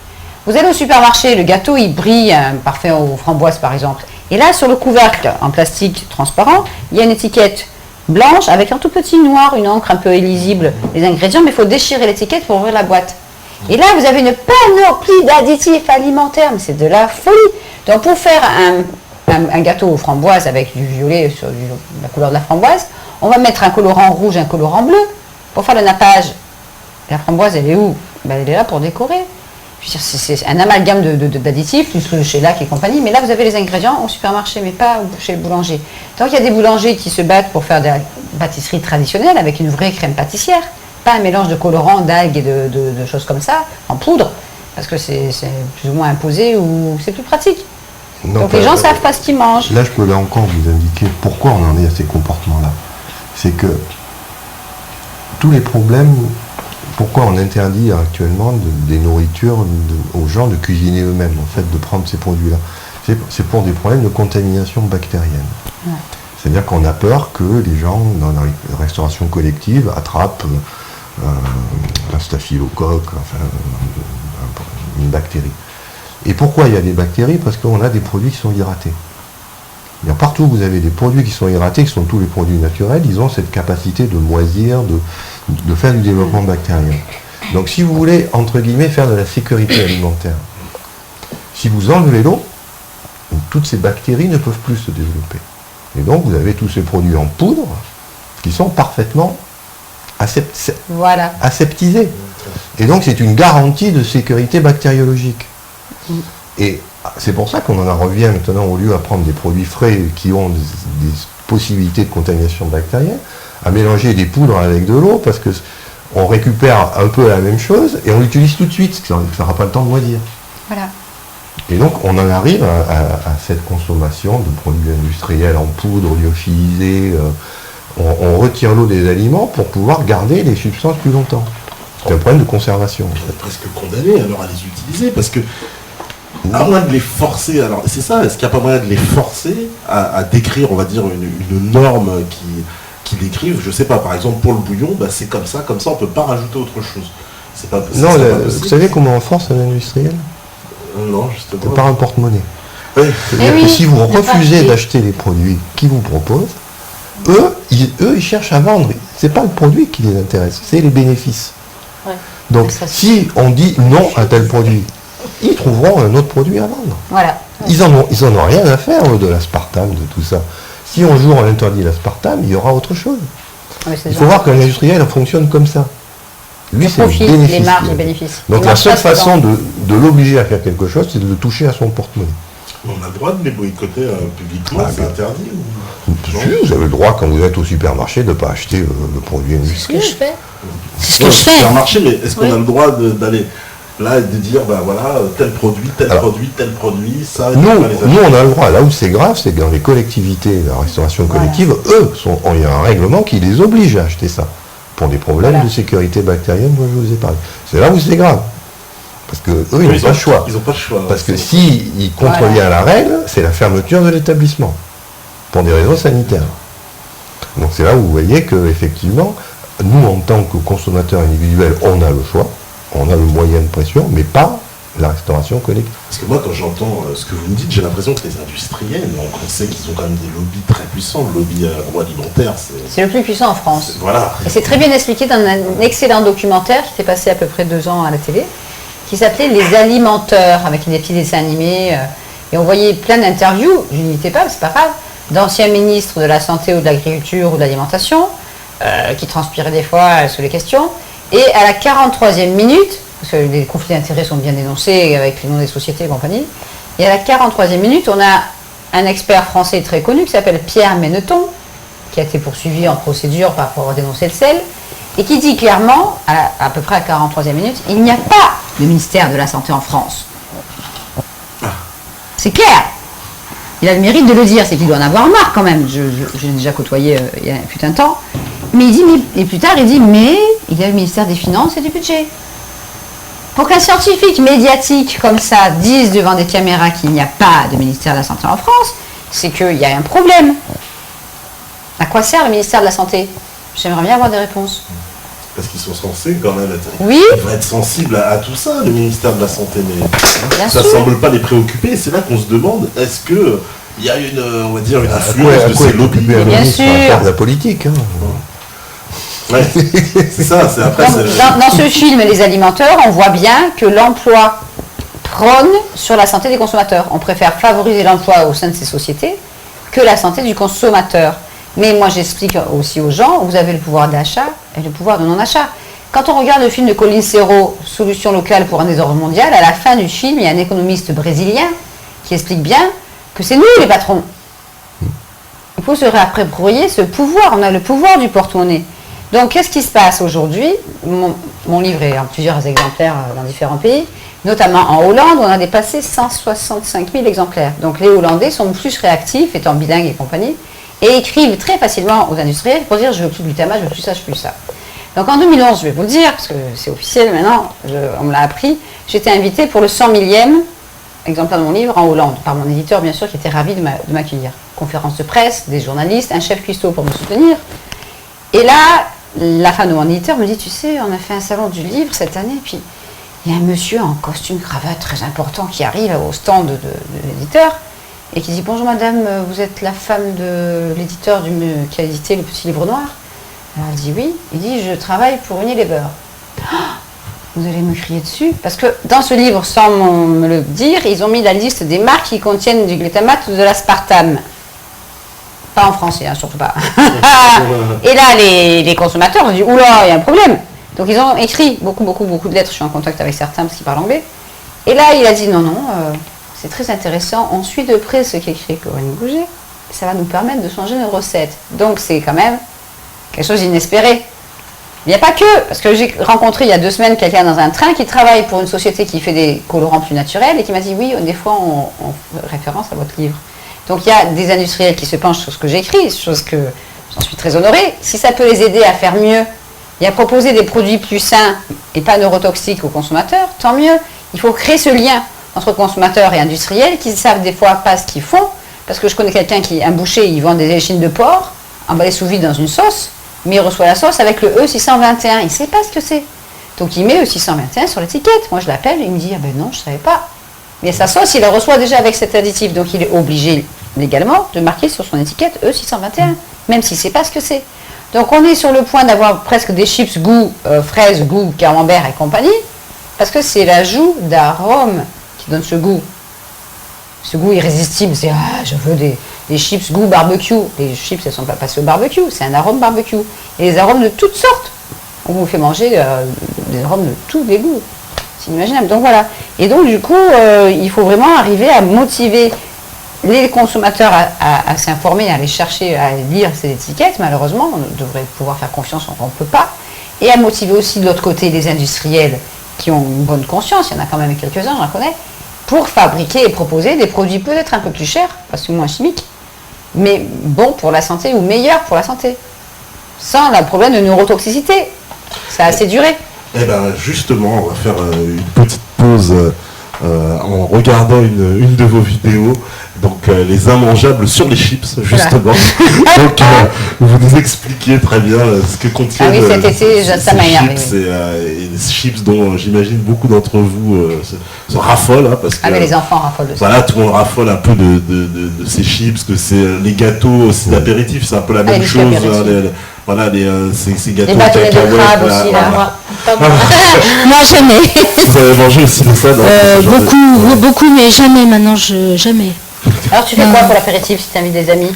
Vous allez au supermarché, le gâteau, il brille, parfait aux framboises par exemple. Et là, sur le couvercle en plastique transparent, il y a une étiquette blanche avec un tout petit noir, une encre un peu illisible, les ingrédients, mais il faut déchirer l'étiquette pour ouvrir la boîte. Et là, vous avez une panoplie d'additifs alimentaires, mais c'est de la folie. Donc pour faire un gâteau aux framboises avec du violet sur la couleur de la framboise, on va mettre un colorant rouge, un colorant bleu pour faire le nappage. La framboise, elle est où? Elle est là pour décorer. C'est un amalgame d'additifs, plus le shellac et compagnie, mais là vous avez les ingrédients au supermarché, mais pas chez le boulanger. Donc il y a des boulangers qui se battent pour faire de la pâtisserie traditionnelle avec une vraie crème pâtissière, pas un mélange de colorants, d'algues et de choses comme ça, en poudre, parce que c'est plus ou moins imposé ou c'est plus pratique. Non, donc les gens ne savent pas ce qu'ils mangent. Là je peux encore vous indiquer pourquoi on en est à ces comportements-là. C'est que tous les problèmes... Pourquoi on interdit actuellement des nourritures aux gens de cuisiner eux-mêmes, en fait, de prendre ces produits-là? C'est pour des problèmes de contamination bactérienne. Ouais. C'est-à-dire qu'on a peur que les gens, dans la restauration collective, attrapent un staphylocoque, enfin, une bactérie. Et pourquoi il y a des bactéries? Parce qu'on a des produits qui sont hydratés. Partout où vous avez des produits qui sont hydratés, qui sont tous les produits naturels, ils ont cette capacité de moisir, de faire du développement bactérien. Donc si vous voulez, entre guillemets, faire de la sécurité alimentaire, Si vous enlevez l'eau, toutes ces bactéries ne peuvent plus se développer. Et donc vous avez tous ces produits en poudre qui sont parfaitement aseptisés. Et donc c'est une garantie de sécurité bactériologique. Et c'est pour ça qu'on en revient maintenant, au lieu à prendre des produits frais qui ont des possibilités de contamination bactérienne, à mélanger des poudres avec de l'eau, parce que on récupère un peu la même chose et on l'utilise tout de suite, ça n'aura pas le temps de moisir. Voilà. Et donc on en arrive à cette consommation de produits industriels en poudre, lyophilisés. On retire l'eau des aliments pour pouvoir garder les substances plus longtemps. C'est un problème de conservation. On est presque condamné alors à les utiliser, parce que à moins de les forcer, alors c'est ça, est-ce qu'il n'y a pas moyen de les forcer à décrire, on va dire, une norme qui décrive, je sais pas, par exemple pour le bouillon, c'est comme ça, on ne peut pas rajouter autre chose. C'est pas, non, vous savez comment on force un industriel? Non, justement. Par un porte-monnaie. Oui. C'est-à-dire que si vous refusez d'acheter les produits qu'ils vous proposent, eux, ils cherchent à vendre. C'est pas le produit qui les intéresse, c'est les bénéfices. Ouais. Donc si on dit non à tel produit, ils trouveront un autre produit à vendre. Voilà. Ils en ont rien à faire de l'aspartame, de tout ça. Si un jour on interdit l'aspartame, il y aura autre chose. Oui, il faut voir qu'un industriel fonctionne comme ça. Lui, c'est le bénéfice. Les marges et bénéfices. Donc la seule façon de l'obliger à faire quelque chose, c'est de le toucher à son porte-monnaie. On a le droit de les boycotter publiquement, c'est interdit vous avez le droit, quand vous êtes au supermarché, de ne pas acheter le produit industriel. C'est ce que je fais. C'est ce que je fais. Supermarché, mais est-ce qu'on a le droit d'aller là et de dire, voilà, tel produit, ça... Nous, on a le droit. Là où c'est grave, c'est que dans les collectivités, la restauration collective, il y a un règlement qui les oblige à acheter ça, pour des problèmes de sécurité bactérienne dont je vous ai parlé. C'est là où c'est grave. Parce que eux, ils n'ont pas le choix. Ils n'ont pas le choix. Parce que s'ils contreviennent à la règle, c'est la fermeture de l'établissement, pour des raisons sanitaires. Donc c'est là où vous voyez qu'effectivement, nous, en tant que consommateurs individuels, on a le choix, on a le moyen de pression, mais pas la restauration collective. Parce que moi, quand j'entends ce que vous me dites, j'ai l'impression que les industriels, on sait qu'ils ont quand même des lobbies très puissants. Le lobby agroalimentaire, c'est le plus puissant en France. Voilà. Et c'est très bien expliqué dans un excellent documentaire qui était passé à peu près 2 ans à la télé, qui s'appelait Les Alimenteurs, avec des petits dessins animés. Et on voyait plein d'interviews, je n'imitais pas, mais c'est pas grave, d'anciens ministres de la Santé ou de l'Agriculture ou de l'Alimentation, qui transpiraient des fois sous les questions. Et à la 43e minute, parce que les conflits d'intérêts sont bien dénoncés avec les noms des sociétés et compagnie, et à la 43e minute, on a un expert français très connu qui s'appelle Pierre Menneton, qui a été poursuivi en procédure pour avoir dénoncé le sel, et qui dit clairement, à peu près à la 43e minute, il n'y a pas de ministère de la Santé en France. C'est clair. Il a le mérite de le dire, c'est qu'il doit en avoir marre quand même. Je l'ai déjà côtoyé il y a un putain de temps. Mais il dit, et plus tard, il dit, mais il y a le ministère des Finances et du Budget. Pour qu'un scientifique médiatique comme ça dise devant des caméras qu'il n'y a pas de ministère de la Santé en France, c'est qu'il y a un problème. À quoi sert le ministère de la Santé? J'aimerais bien avoir des réponses. Parce qu'ils sont censés quand même être... Oui. Ils devraient être sensibles à tout ça, le ministère de la Santé, mais Bien ça ne sûr. semble pas les préoccuper. C'est là qu'on se demande, est-ce que il y a une, on va dire, une influence de ces lobbies? Bien sûr. Faire de la politique. Hein. Ouais, c'est ça, c'est après... Dans ce film, Les Alimenteurs, on voit bien que l'emploi prône sur la santé des consommateurs. On préfère favoriser l'emploi au sein de ces sociétés que la santé du consommateur. Mais moi, j'explique aussi aux gens, vous avez le pouvoir d'achat et le pouvoir de non-achat. Quand on regarde le film de Colin Serrault, Solution locale pour un désordre mondial, à la fin du film, il y a un économiste brésilien qui explique bien que c'est nous les patrons. Il faut se réapproprier ce pouvoir. On a le pouvoir du porte-monnaie. Donc, qu'est-ce qui se passe aujourd'hui? Mon livre est en plusieurs exemplaires dans différents pays, notamment en Hollande, où on a dépassé 165 000 exemplaires. Donc, les Hollandais sont plus réactifs, étant bilingues et compagnie, et écrivent très facilement aux industriels pour dire « je veux plus de glutamate, je veux plus ça, je veux plus ça ». Donc, en 2011, je vais vous le dire, parce que c'est officiel maintenant, on me l'a appris, j'étais invitée pour le 100 000e exemplaire de mon livre en Hollande, par mon éditeur, bien sûr, qui était ravi de m'accueillir. Conférence de presse, des journalistes, un chef cuistot pour me soutenir. Et là, la femme de mon éditeur me dit, tu sais, on a fait un salon du livre cette année, puis il y a un monsieur en costume cravate très important qui arrive au stand de l'éditeur et qui dit, bonjour madame, vous êtes la femme de l'éditeur qui a édité Le Petit Livre Noir? Alors elle dit oui. Il dit, je travaille pour Unilever. vous allez me crier dessus. Parce que dans ce livre, sans me le dire, ils ont mis la liste des marques qui contiennent du glutamate ou de l'aspartame. Pas en français, hein, surtout pas. Et là, les consommateurs ont dit, oula, il y a un problème. Donc ils ont écrit beaucoup de lettres. Je suis en contact avec certains parce qu'ils parlent anglais. Et là, il a dit, non, c'est très intéressant. On suit de près ce qu'écrit Corinne Gouget. Ça va nous permettre de changer nos recettes. Donc c'est quand même quelque chose d'inespéré. Il n'y a pas que, parce que j'ai rencontré il y a 2 semaines quelqu'un dans un train qui travaille pour une société qui fait des colorants plus naturels et qui m'a dit, oui, des fois on fait référence à votre livre. Donc il y a des industriels qui se penchent sur ce que j'écris, chose que j'en suis très honorée. Si ça peut les aider à faire mieux et à proposer des produits plus sains et pas neurotoxiques aux consommateurs, tant mieux. Il faut créer ce lien entre consommateurs et industriels qui ne savent des fois pas ce qu'ils font. Parce que je connais quelqu'un un boucher, il vend des échines de porc emballées sous vide dans une sauce, mais il reçoit la sauce avec le E621. Il ne sait pas ce que c'est. Donc il met E621 sur l'étiquette. Moi je l'appelle, il me dit, ah ben non, je ne savais pas. Mais sa sauce, il la reçoit déjà avec cet additif, donc il est obligé légalement de marquer sur son étiquette E621, même s'il ne sait pas ce que c'est. Donc on est sur le point d'avoir presque des chips goût fraise, goût camembert et compagnie, parce que c'est l'ajout d'arômes qui donne ce goût irrésistible. C'est je veux des chips goût barbecue. Les chips, elles ne sont pas passées au barbecue, c'est un arôme barbecue. Et les arômes de toutes sortes. On vous fait manger des arômes de tous les goûts. C'est inimaginable. Donc voilà. Et donc du coup, il faut vraiment arriver à motiver les consommateurs à s'informer, à aller chercher, à lire ces étiquettes. Malheureusement, on devrait pouvoir faire confiance, on ne peut pas. Et à motiver aussi de l'autre côté les industriels qui ont une bonne conscience, il y en a quand même quelques-uns, j'en connais, pour fabriquer et proposer des produits peut-être un peu plus chers, parce que moins chimiques, mais bons pour la santé ou meilleurs pour la santé. Sans le problème de neurotoxicité. Ça a assez duré. Eh bien justement, on va faire une petite pause en regardant une de vos vidéos, donc les immangeables sur les chips, justement. Donc vous nous expliquiez très bien ce que contiennent cet été, ça m'a énervé. Chips et les chips dont j'imagine beaucoup d'entre vous se raffolent. Hein, parce que, mais les enfants raffolent aussi. Voilà, tout le monde raffole un peu de ces chips, que c'est les gâteaux aussi d'apéritif, c'est un peu la même chose. Ces gâteaux les bâtonnets de crabe aussi, là. Moi jamais. Vous avez mangé aussi de ça beaucoup, mais jamais maintenant, jamais. Alors tu fais quoi pour l'apéritif si tu invites des amis?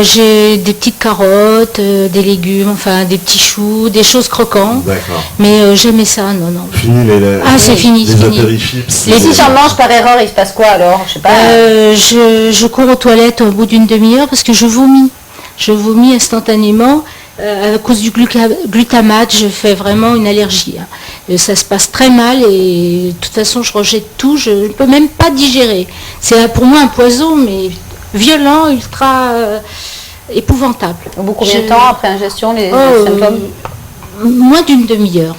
J'ai des petites carottes, des légumes, enfin des petits choux, des choses croquantes. D'accord. Mais jamais ça, non. Fini c'est fini. Les apéritifs. Et si tu en manges par erreur, il se passe quoi alors? Je sais pas. Je cours aux toilettes au bout d'une demi-heure parce que je vomis. Je vomis instantanément. À cause du glutamate, je fais vraiment une allergie. Ça se passe très mal et de toute façon, je rejette tout. Je ne peux même pas digérer. C'est pour moi un poison, mais violent, ultra épouvantable. Au bout de combien de temps après ingestion, les symptômes? Moins d'une demi-heure.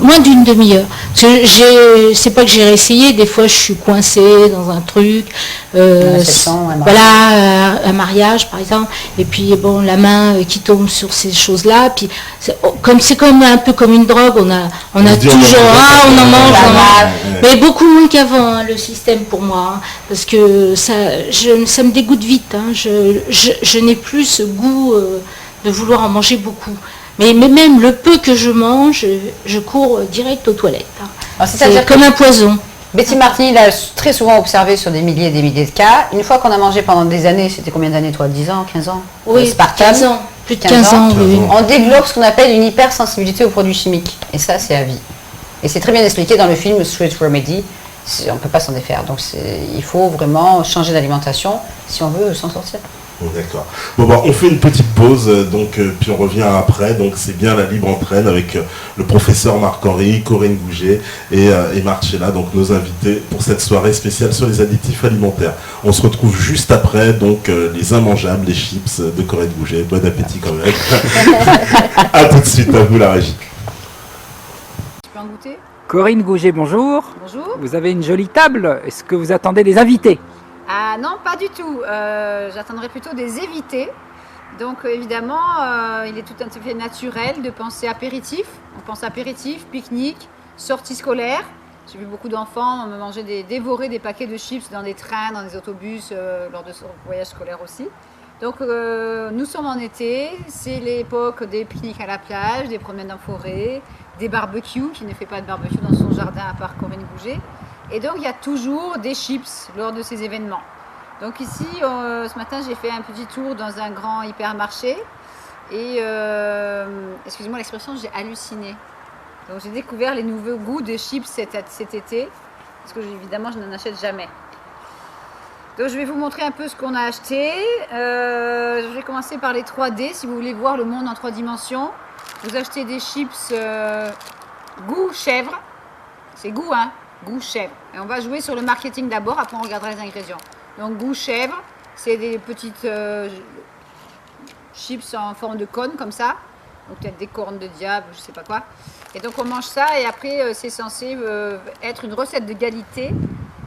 Moins d'une demi-heure. C'est pas que j'ai réessayé, des fois je suis coincée dans un truc, un mariage par exemple, et puis la main qui tombe sur ces choses-là, puis c'est comme un peu comme une drogue, on a toujours on en mange, mais beaucoup moins qu'avant le système pour moi, parce que ça me dégoûte vite, je n'ai plus ce goût de vouloir en manger beaucoup. Mais même le peu que je mange, je cours direct aux toilettes. C'est comme un poison. Betty Martini l'a très souvent observé sur des milliers et des milliers de cas. Une fois qu'on a mangé pendant des années, c'était combien d'années toi? 10 ans, 15 ans? Oui, 15 ans. Plus de 15 ans, oui. On développe ce qu'on appelle une hypersensibilité aux produits chimiques. Et ça, c'est à vie. Et c'est très bien expliqué dans le film Street Remedy. On ne peut pas s'en défaire. Donc il faut vraiment changer d'alimentation si on veut s'en sortir. D'accord. On fait une petite pause, puis on revient après. Donc c'est bien la Libre Entraîne avec le professeur Marc-Henri, Corinne Gouget et Marcella, donc nos invités pour cette soirée spéciale sur les additifs alimentaires. On se retrouve juste après, les immangeables, les chips de Corinne Gouget. Bon appétit quand même. A tout de suite, à vous la régie. Tu peux en goûter? Corinne Gouget, bonjour. Bonjour. Vous avez une jolie table. Est-ce que vous attendez des invités? Ah non, pas du tout. J'attendrai plutôt des évités. Donc évidemment, il est tout à fait naturel de penser apéritif. On pense apéritif, pique-nique, sortie scolaire. J'ai vu beaucoup d'enfants dévorer des paquets de chips dans des trains, dans des autobus, lors de ce voyage scolaire aussi. Donc nous sommes en été, c'est l'époque des pique-niques à la plage, des promenades en forêt, des barbecues, qui ne fait pas de barbecue dans son jardin à part Corinne Gouget. Et donc, il y a toujours des chips lors de ces événements. Donc ici, ce matin, j'ai fait un petit tour dans un grand hypermarché. Et, excusez-moi l'expression, j'ai halluciné. Donc j'ai découvert les nouveaux goûts de chips cet été. Parce que évidemment, je n'en achète jamais. Donc je vais vous montrer un peu ce qu'on a acheté. Je vais commencer par les 3D. Si vous voulez voir le monde en 3 dimensions, vous achetez des chips goût chèvre. C'est goût, hein? Goût chèvre. Et on va jouer sur le marketing d'abord, après on regardera les ingrédients. Donc goût chèvre, c'est des petites chips en forme de cône comme ça. Donc peut-être des cornes de diable, je sais pas quoi. Et donc on mange ça et après c'est censé être une recette de qualité.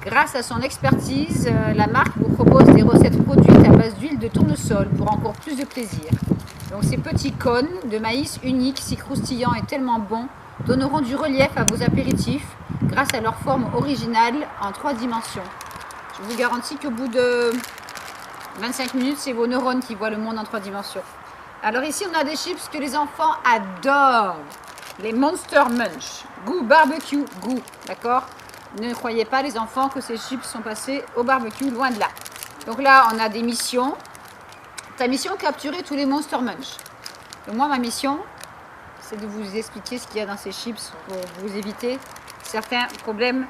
Grâce à son expertise, la marque vous propose des recettes produites à base d'huile de tournesol pour encore plus de plaisir. Donc ces petits cônes de maïs uniques, si croustillants et tellement bons, donneront du relief à vos apéritifs grâce à leur forme originale en 3 dimensions. Je vous garantis qu'au bout de 25 minutes, c'est vos neurones qui voient le monde en 3 dimensions. Alors ici, on a des chips que les enfants adorent. Les Monster Munch. Goût barbecue, goût. D'accord? Ne croyez pas, les enfants, que ces chips sont passés au barbecue, loin de là. Donc là, on a des missions. Ta mission, capturer tous les Monster Munch. Donc moi, ma mission, c'est de vous expliquer ce qu'il y a dans ces chips pour vous éviter certains problèmes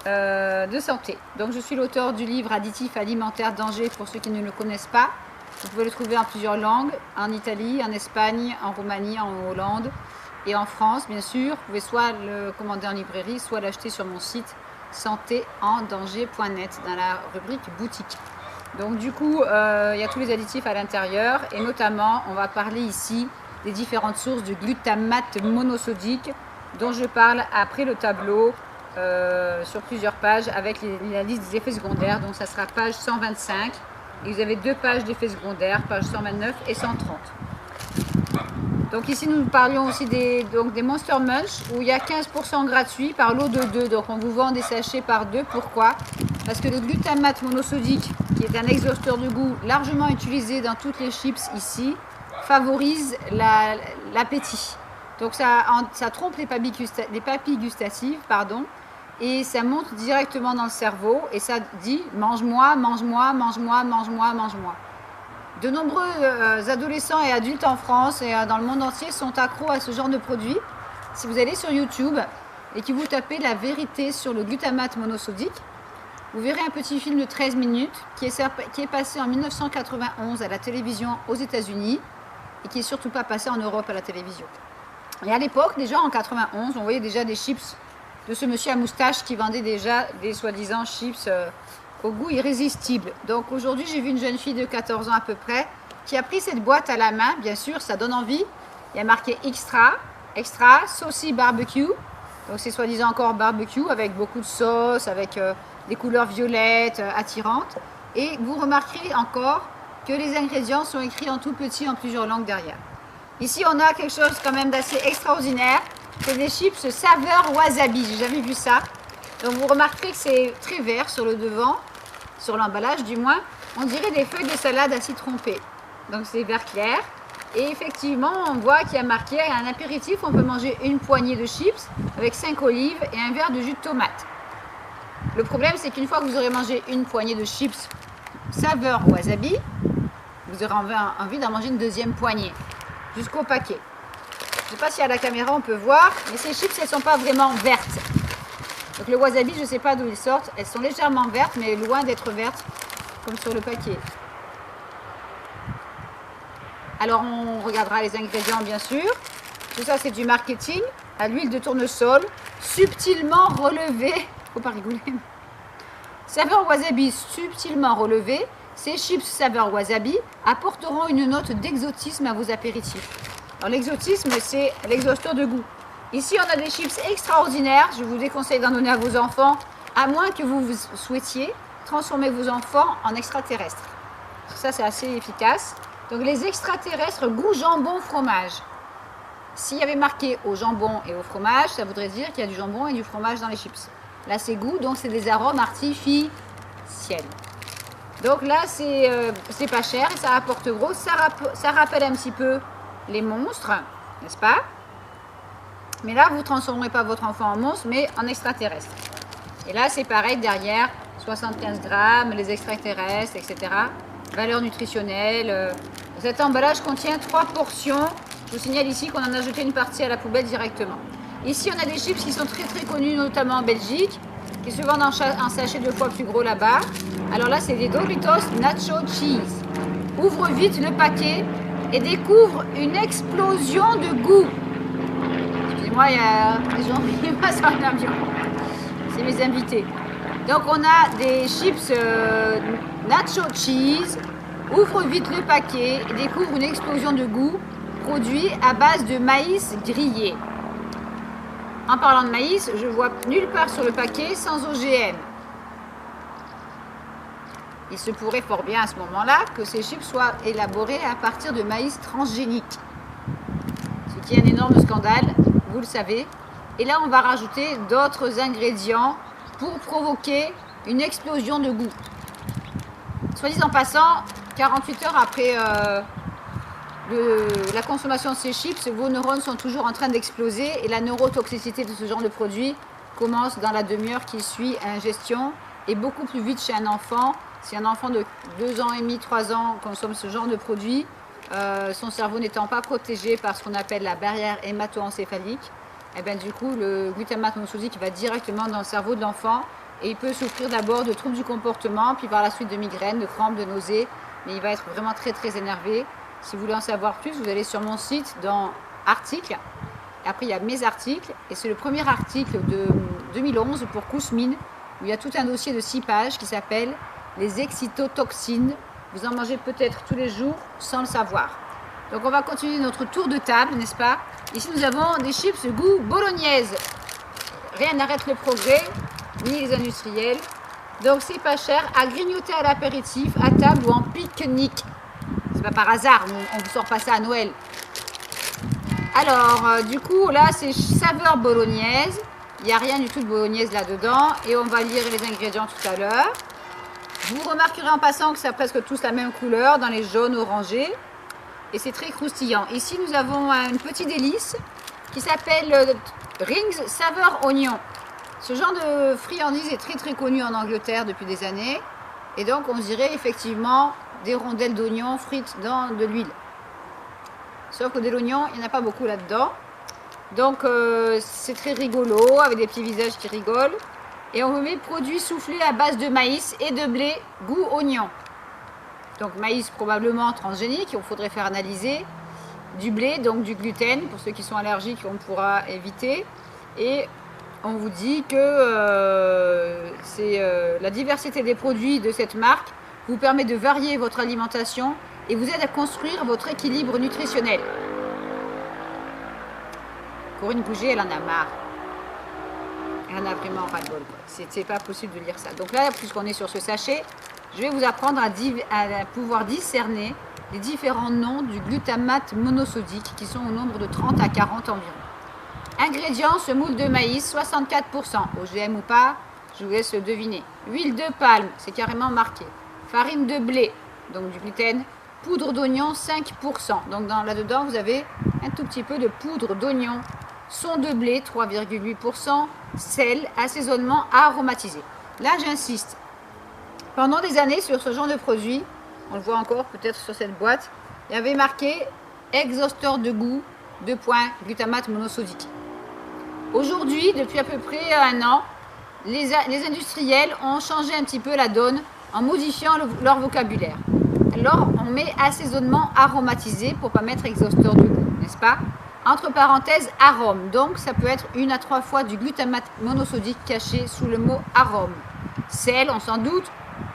de santé. Donc je suis l'auteur du livre Additifs alimentaires danger pour ceux qui ne le connaissent pas. Vous pouvez le trouver en plusieurs langues, en Italie, en Espagne, en Roumanie, en Hollande et en France bien sûr. Vous pouvez soit le commander en librairie, soit l'acheter sur mon site santéendanger.net dans la rubrique boutique. Donc du coup, il y a tous les additifs à l'intérieur et notamment, on va parler ici des différentes sources de glutamate monosodique dont je parle après le tableau sur plusieurs pages avec la liste des effets secondaires. Donc ça sera page 125 et vous avez 2 pages d'effets secondaires, page 129 et 130. Donc ici nous parlions aussi des Monster Munch où il y a 15% gratuit par lot de 2. Donc on vous vend des sachets par 2. Pourquoi? Parce que le glutamate monosodique, qui est un exhausteur de goût largement utilisé dans toutes les chips ici, favorise l'appétit. Donc ça trompe les papilles gustatives, et ça monte directement dans le cerveau et ça dit mange-moi, mange-moi, mange-moi, mange-moi, mange-moi. De nombreux adolescents et adultes en France et dans le monde entier sont accros à ce genre de produit. Si vous allez sur YouTube et que vous tapez la vérité sur le glutamate monosodique, vous verrez un petit film de 13 minutes qui est passé en 1991 à la télévision aux États-Unis et qui n'est surtout pas passé en Europe à la télévision. Et à l'époque, déjà en 91, on voyait déjà des chips de ce monsieur à moustache qui vendait déjà des soi-disant chips au goût irrésistible. Donc aujourd'hui, j'ai vu une jeune fille de 14 ans à peu près qui a pris cette boîte à la main. Bien sûr, ça donne envie. Il y a marqué extra, saucy barbecue. Donc c'est soi-disant encore barbecue avec beaucoup de sauce, avec des couleurs violettes attirantes. Et vous remarquerez encore que les ingrédients sont écrits en tout petit en plusieurs langues derrière. Ici, on a quelque chose quand même d'assez extraordinaire. C'est des chips saveur wasabi. J'ai jamais vu ça. Donc vous remarquerez que c'est très vert sur le devant, sur l'emballage du moins. On dirait des feuilles de salade à citron P. Donc c'est vert clair. Et effectivement, on voit qu'il y a marqué un apéritif. On peut manger une poignée de chips avec 5 olives et un verre de jus de tomate. Le problème, c'est qu'une fois que vous aurez mangé une poignée de chips saveur wasabi, vous aurez envie d'en manger une deuxième poignée, jusqu'au paquet. Je ne sais pas si à la caméra on peut voir, mais ces chips, elles ne sont pas vraiment vertes. Donc le wasabi, je ne sais pas d'où ils sortent. Elles sont légèrement vertes, mais loin d'être vertes, comme sur le paquet. Alors on regardera les ingrédients, bien sûr. Tout ça, c'est du marketing. À l'huile de tournesol, subtilement relevée. Faut pas rigoler. Saveur wasabi subtilement relevée. Ces chips saveur wasabi apporteront une note d'exotisme à vos apéritifs. Alors l'exotisme, c'est l'exhausteur de goût. Ici, on a des chips extraordinaires. Je vous déconseille d'en donner à vos enfants, à moins que vous souhaitiez transformer vos enfants en extraterrestres. Ça, c'est assez efficace. Donc les extraterrestres goût jambon fromage. S'il y avait marqué au jambon et au fromage, ça voudrait dire qu'il y a du jambon et du fromage dans les chips. Là, c'est goût, donc c'est des arômes artificiels. Donc là, c'est pas cher et ça rapporte gros. Ça rappelle un petit peu les monstres, n'est-ce pas? Mais là, vous ne transformerez pas votre enfant en monstre, mais en extraterrestre. Et là, c'est pareil derrière, 75 grammes, les extraterrestres, etc. Valeur nutritionnelle. Cet emballage contient 3 portions. Je vous signale ici qu'on en a jeté une partie à la poubelle directement. Ici, on a des chips qui sont très très connus, notamment en Belgique, qui se vendent en sachet 2 fois plus gros là-bas. Alors là, c'est des Doritos Nacho Cheese. Ouvre vite le paquet et découvre une explosion de goût. Excusez-moi, il y a des gens qui passent en avion. C'est mes invités. Donc on a des chips Nacho Cheese. Ouvre vite le paquet et découvre une explosion de goût. Produit à base de maïs grillé. En parlant de maïs, je vois nulle part sur le paquet sans OGM. Il se pourrait fort bien à ce moment-là que ces chips soient élaborés à partir de maïs transgénique. Ce qui est un énorme scandale, vous le savez. Et là, on va rajouter d'autres ingrédients pour provoquer une explosion de goût. Soit dit en passant, 48 heures après la consommation de ces chips, vos neurones sont toujours en train d'exploser et la neurotoxicité de ce genre de produit commence dans la demi-heure qui suit l'ingestion et beaucoup plus vite chez un enfant. Si un enfant de 2 ans et demi, 3 ans consomme ce genre de produit, son cerveau n'étant pas protégé par ce qu'on appelle la barrière hémato-encéphalique, et bien du coup le glutamate monosodique va directement dans le cerveau de l'enfant et il peut souffrir d'abord de troubles du comportement, puis par la suite de migraines, de crampes, de nausées, mais il va être vraiment très très énervé. Si vous voulez en savoir plus, vous allez sur mon site dans articles. Après, il y a mes articles. Et c'est le premier article de 2011 pour Kousmine, où il y a tout un dossier de 6 pages qui s'appelle « Les excitotoxines ». Vous en mangez peut-être tous les jours sans le savoir. Donc, on va continuer notre tour de table, n'est-ce pas? Ici, nous avons des chips goût bolognaise. Rien n'arrête le progrès, ni les industriels. Donc, c'est pas cher à grignoter à l'apéritif, à table ou en pique-nique. C'est pas par hasard, on ne vous sort pas ça à Noël. Alors, du coup, là, c'est saveur bolognaise. Il n'y a rien du tout de bolognaise là-dedans. Et on va lire les ingrédients tout à l'heure. Vous remarquerez en passant que ça a presque tous la même couleur, dans les jaunes orangés. Et c'est très croustillant. Ici, nous avons une petite délice qui s'appelle Rings Saveur Oignon. Ce genre de friandise est très très connu en Angleterre depuis des années. Et donc, on dirait effectivement des rondelles d'oignons frites dans de l'huile. Sauf que de l'oignon, il n'y en a pas beaucoup là-dedans. Donc, c'est très rigolo, avec des petits visages qui rigolent. Et on met produits soufflés à base de maïs et de blé, goût oignon. Donc, maïs probablement transgénique, il faudrait faire analyser. Du blé, donc du gluten, pour ceux qui sont allergiques, on pourra éviter. Et on vous dit que la diversité des produits de cette marque vous permet de varier votre alimentation et vous aide à construire votre équilibre nutritionnel. Corinne Gouget, elle en a marre. Elle en a vraiment ras-le-bol. C'est pas possible de lire ça. Donc là, puisqu'on est sur ce sachet, je vais vous apprendre à pouvoir discerner les différents noms du glutamate monosodique qui sont au nombre de 30 à 40 environ. Ingrédients, semoule de maïs, 64%. OGM ou pas, je vous laisse le deviner. Huile de palme, c'est carrément marqué. Farine de blé, donc du gluten. Poudre d'oignon, 5%. Donc là-dedans, vous avez un tout petit peu de poudre d'oignon. Son de blé, 3,8%. Sel, assaisonnement aromatisé. Là, j'insiste. Pendant des années, sur ce genre de produit, on le voit encore peut-être sur cette boîte, il y avait marqué exhausteur de goût, glutamate monosodique. Aujourd'hui, depuis à peu près 1 an, les industriels ont changé un petit peu la donne en modifiant leur vocabulaire. Alors, on met assaisonnement aromatisé pour ne pas mettre exhausteur de goût, n'est-ce pas? Entre parenthèses, arôme. Donc, ça peut être 1 à 3 fois du glutamate monosodique caché sous le mot arôme. Sel, on s'en doute.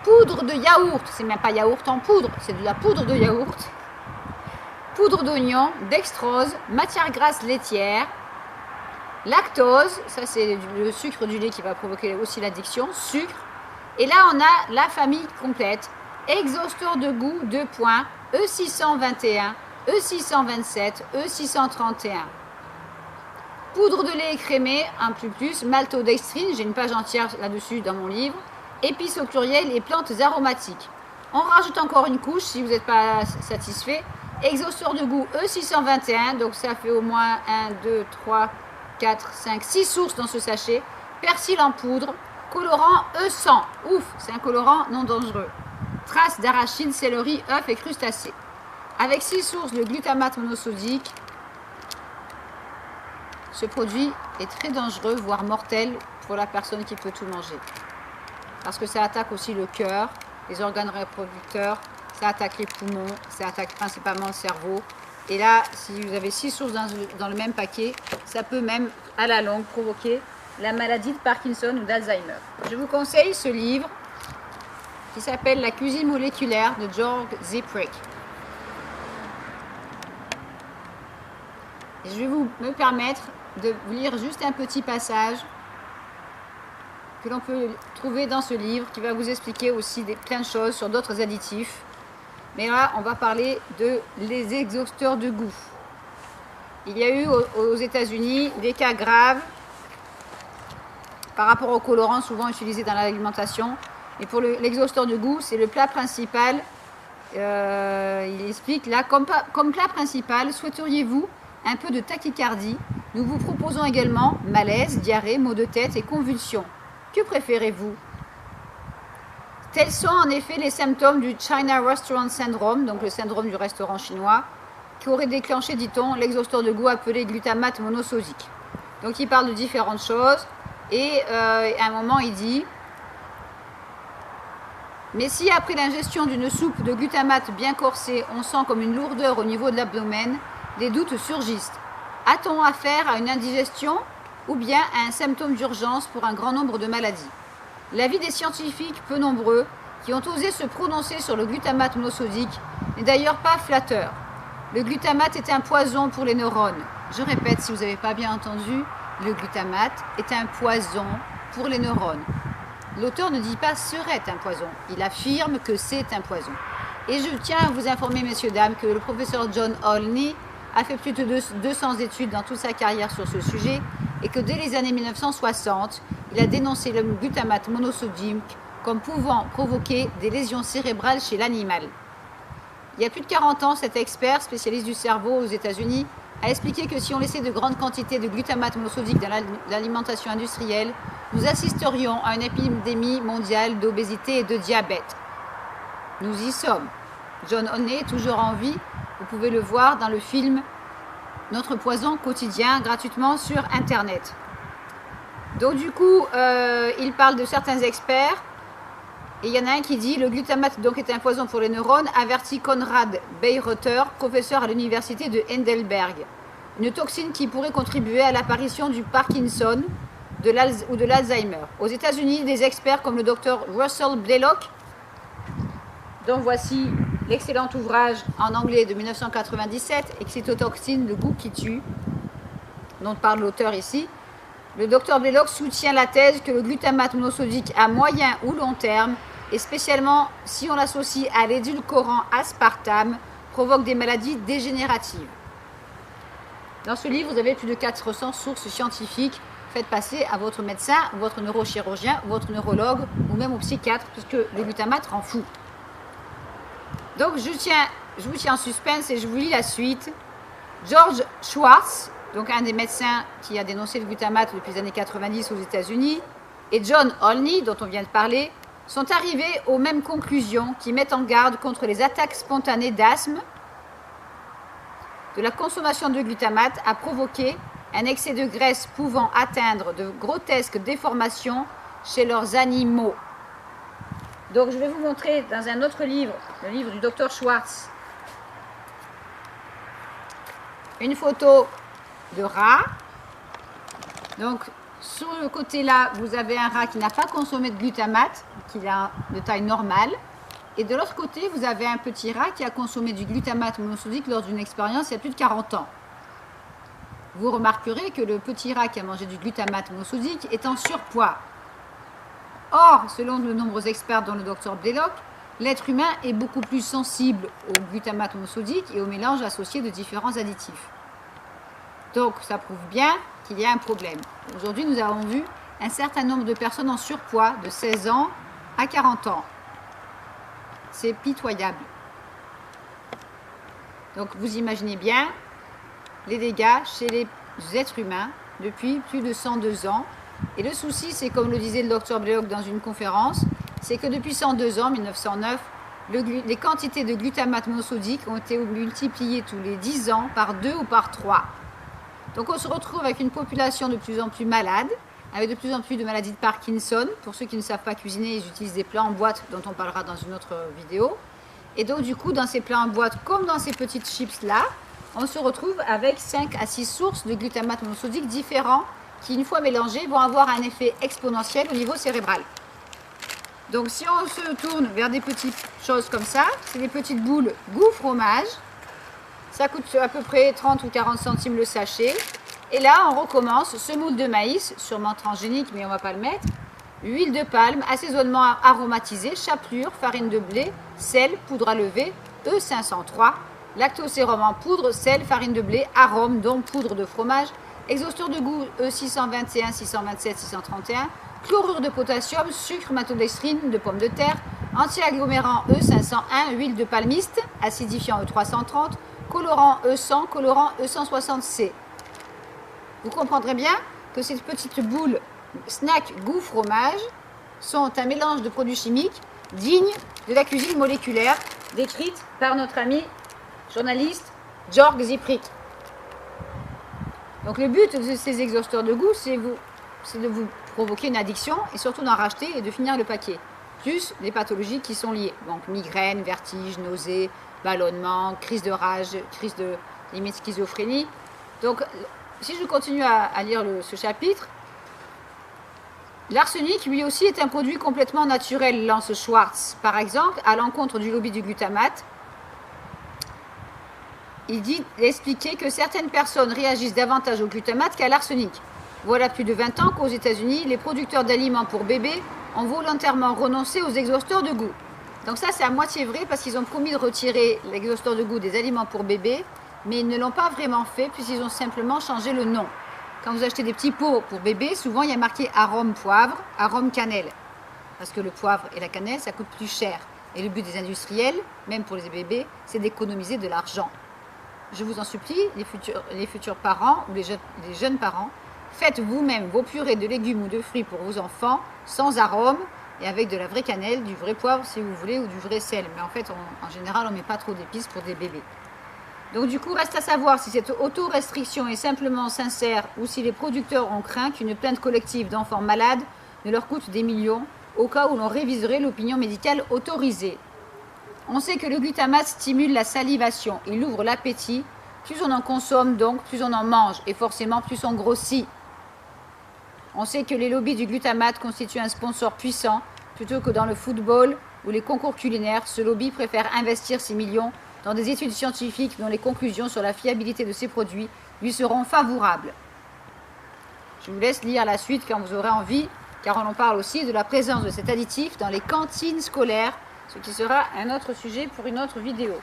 Poudre de yaourt. C'est même pas yaourt en poudre, c'est de la poudre de yaourt. Poudre d'oignon, dextrose, matière grasse laitière, lactose, ça c'est le sucre du lait qui va provoquer aussi l'addiction, sucre. Et là, on a la famille complète. Exhausteur de goût, E621, E627, E631. Poudre de lait écrémé, un plus, maltodextrine, j'ai une page entière là-dessus dans mon livre. Épices au pluriel et plantes aromatiques. On rajoute encore une couche si vous n'êtes pas satisfait. Exhausteur de goût E621, donc ça fait au moins 1, 2, 3, 4, 5, 6 sources dans ce sachet. Persil en poudre, colorant E100. Ouf, c'est un colorant non dangereux. Traces d'arachide, céleri, œufs et crustacés. Avec 6 sources de glutamate monosodique, ce produit est très dangereux, voire mortel pour la personne qui peut tout manger. Parce que ça attaque aussi le cœur, les organes reproducteurs, ça attaque les poumons, ça attaque principalement le cerveau. Et là, si vous avez 6 sources dans le même paquet, ça peut même, à la longue, provoquer la maladie de Parkinson ou d'Alzheimer. Je vous conseille ce livre qui s'appelle La cuisine moléculaire de Georg Ziprik. Et je vais me permettre de vous lire juste un petit passage que l'on peut trouver dans ce livre qui va vous expliquer aussi plein de choses sur d'autres additifs. Mais là, on va parler les exhausteurs de goût. Il y a eu aux États-Unis des cas graves par rapport aux colorants souvent utilisés dans l'alimentation. Et pour l'exhausteur de goût, c'est le plat principal. Il explique là, comme plat principal, souhaiteriez-vous un peu de tachycardie? Nous vous proposons également malaise, diarrhée, maux de tête et convulsions. Que préférez-vous? Tels sont en effet les symptômes du China Restaurant Syndrome, donc le syndrome du restaurant chinois, qui aurait déclenché, dit-on, l'exhausteur de goût appelé glutamate monosodique. Donc il parle de différentes choses et à un moment il dit: mais si après l'ingestion d'une soupe de glutamate bien corsée, on sent comme une lourdeur au niveau de l'abdomen, des doutes surgissent. A-t-on affaire à une indigestion ou bien à un symptôme d'urgence pour un grand nombre de maladies? L'avis des scientifiques peu nombreux qui ont osé se prononcer sur le glutamate monosodique n'est d'ailleurs pas flatteur. Le glutamate est un poison pour les neurones. Je répète, si vous n'avez pas bien entendu, le glutamate est un poison pour les neurones. L'auteur ne dit pas serait un poison, il affirme que c'est un poison. Et je tiens à vous informer, messieurs, dames, que le professeur John Olney a fait plus de 200 études dans toute sa carrière sur ce sujet et que dès les années 1960, il a dénoncé le glutamate monosodique comme pouvant provoquer des lésions cérébrales chez l'animal. Il y a plus de 40 ans, cet expert, spécialiste du cerveau aux États-Unis, a expliqué que si on laissait de grandes quantités de glutamate monosodique dans l'alimentation industrielle, nous assisterions à une épidémie mondiale d'obésité et de diabète. Nous y sommes. John Olney est toujours en vie. Vous pouvez le voir dans le film Notre poison quotidien, gratuitement sur Internet. Donc du coup, il parle de certains experts. Et il y en a un qui dit: le glutamate donc est un poison pour les neurones, avertit Konrad Bayreuther, professeur à l'université de Heidelberg. Une toxine qui pourrait contribuer à l'apparition du Parkinson ou de l'Alzheimer. Aux États-Unis, des experts comme le docteur Russell Blaylock, dont voici l'excellent ouvrage en anglais de 1997, Excitotoxine, le goût qui tue, dont parle l'auteur ici. Le docteur Blaylock soutient la thèse que le glutamate monosodique à moyen ou long terme, et spécialement si on l'associe à l'édulcorant aspartame, provoque des maladies dégénératives. Dans ce livre, vous avez plus de 400 sources scientifiques. Faites passer à votre médecin, votre neurochirurgien, votre neurologue ou même au psychiatre, puisque le glutamate rend fou. Donc je vous tiens en suspense et je vous lis la suite. George Schwartz, donc un des médecins qui a dénoncé le glutamate depuis les années 90 aux États-Unis, et John Olney, dont on vient de parler, sont arrivés aux mêmes conclusions qui mettent en garde contre les attaques spontanées d'asthme. De la consommation de glutamate a provoqué un excès de graisse pouvant atteindre de grotesques déformations chez leurs animaux. Donc je vais vous montrer dans un autre livre, le livre du docteur Schwartz, une photo de rat. Donc sur le côté là, vous avez un rat qui n'a pas consommé de glutamate, qui est de taille normale. Et de l'autre côté, vous avez un petit rat qui a consommé du glutamate monosodique lors d'une expérience il y a plus de 40 ans. Vous remarquerez que le petit rat qui a mangé du glutamate monosodique est en surpoids. Or, selon de nombreux experts dont le docteur Blaylock, l'être humain est beaucoup plus sensible au glutamate monosodique et au mélange associé de différents additifs. Donc, ça prouve bien qu'il y a un problème. Aujourd'hui, nous avons vu un certain nombre de personnes en surpoids de 16 ans à 40 ans. C'est pitoyable. Donc, vous imaginez bien les dégâts chez les êtres humains depuis plus de 102 ans. Et le souci, c'est comme le disait le docteur Bleok dans une conférence, c'est que depuis 102 ans, 1909, les quantités de glutamate monosodique ont été multipliées tous les 10 ans par 2 ou par 3. Donc on se retrouve avec une population de plus en plus malade, avec de plus en plus de maladies de Parkinson. Pour ceux qui ne savent pas cuisiner, ils utilisent des plats en boîte dont on parlera dans une autre vidéo. Et donc du coup, dans ces plats en boîte, comme dans ces petites chips là, on se retrouve avec 5 à 6 sources de glutamate monosodique différents qui, une fois mélangés, vont avoir un effet exponentiel au niveau cérébral. Donc si on se tourne vers des petites choses comme ça, c'est des petites boules goût fromage. Ça coûte à peu près 30 ou 40 centimes le sachet. Et là, on recommence semoule de maïs, sûrement transgénique, mais on ne va pas le mettre. Huile de palme, assaisonnement aromatisé, chapelure, farine de blé, sel, poudre à lever, E503, lactosérum en poudre, sel, farine de blé, arôme, donc poudre de fromage, exhausteur de goût E621, 627, 631, chlorure de potassium, sucre, maltodextrine de pommes de terre, anti-agglomérant E501, huile de palmiste, acidifiant E330, colorant E100, colorant E160C. Vous comprendrez bien que ces petites boules snack goût fromage sont un mélange de produits chimiques dignes de la cuisine moléculaire décrite par notre ami journaliste Jörg Siegfried. Donc le but de ces exhausteurs de goût, c'est de vous provoquer une addiction et surtout d'en racheter et de finir le paquet. Plus les pathologies qui sont liées. Donc migraine, vertige, nausées, ballonnement, crise de rage, crise de limite schizophrénie. Donc si je continue à lire ce chapitre, l'arsenic, lui aussi, est un produit complètement naturel, lance Schwartz. Par exemple, à l'encontre du lobby du glutamate, il expliquait que certaines personnes réagissent davantage au glutamate qu'à l'arsenic. Voilà plus de 20 ans qu'aux États-Unis, les producteurs d'aliments pour bébés ont volontairement renoncé aux exhausteurs de goût. Donc ça, c'est à moitié vrai parce qu'ils ont promis de retirer l'exhausteur de goût des aliments pour bébés, mais ils ne l'ont pas vraiment fait puisqu'ils ont simplement changé le nom. Quand vous achetez des petits pots pour bébé, souvent il y a marqué arôme poivre, arôme cannelle. Parce que le poivre et la cannelle, ça coûte plus cher. Et le but des industriels, même pour les bébés, c'est d'économiser de l'argent. Je vous en supplie, les futurs parents ou les jeunes parents, faites vous-même vos purées de légumes ou de fruits pour vos enfants, sans arôme et avec de la vraie cannelle, du vrai poivre si vous voulez, ou du vrai sel. Mais en fait, en général, on ne met pas trop d'épices pour des bébés. Donc du coup, reste à savoir si cette auto-restriction est simplement sincère ou si les producteurs ont craint qu'une plainte collective d'enfants malades ne leur coûte des millions, au cas où l'on réviserait l'opinion médicale autorisée. On sait que le glutamate stimule la salivation, il ouvre l'appétit. Plus on en consomme donc, plus on en mange et forcément plus on grossit. On sait que les lobbies du glutamate constituent un sponsor puissant. Plutôt que dans le football ou les concours culinaires, ce lobby préfère investir ses millions dans des études scientifiques dont les conclusions sur la fiabilité de ces produits lui seront favorables. Je vous laisse lire la suite quand vous aurez envie, car on en parle aussi de la présence de cet additif dans les cantines scolaires, ce qui sera un autre sujet pour une autre vidéo.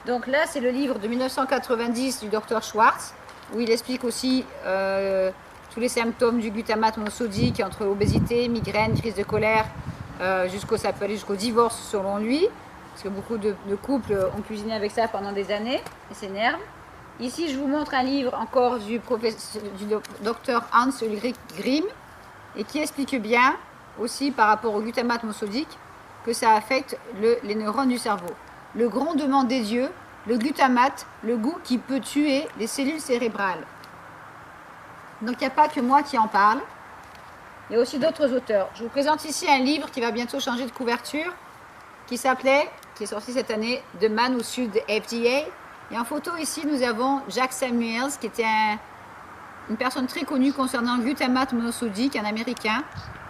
Donc là, c'est le livre de 1990 du Dr Schwartz, où il explique aussi tous les symptômes du glutamate monosodique, entre obésité, migraine, crise de colère, ça peut aller jusqu'au divorce selon lui, parce que beaucoup de couples ont cuisiné avec ça pendant des années et s'énervent. Ici, je vous montre un livre encore du docteur Hans Ulrich Grimm, et qui explique bien, aussi par rapport au glutamate monosodique, que ça affecte les neurones du cerveau. Le grondement des dieux, le glutamate, le goût qui peut tuer les cellules cérébrales. Donc il n'y a pas que moi qui en parle, il y a aussi d'autres auteurs. Je vous présente ici un livre qui va bientôt changer de couverture, qui est sorti cette année, The Man Who Sued the FDA. Et en photo ici, nous avons Jack Samuels, qui était une personne très connue concernant le glutamate monosodique, un Américain,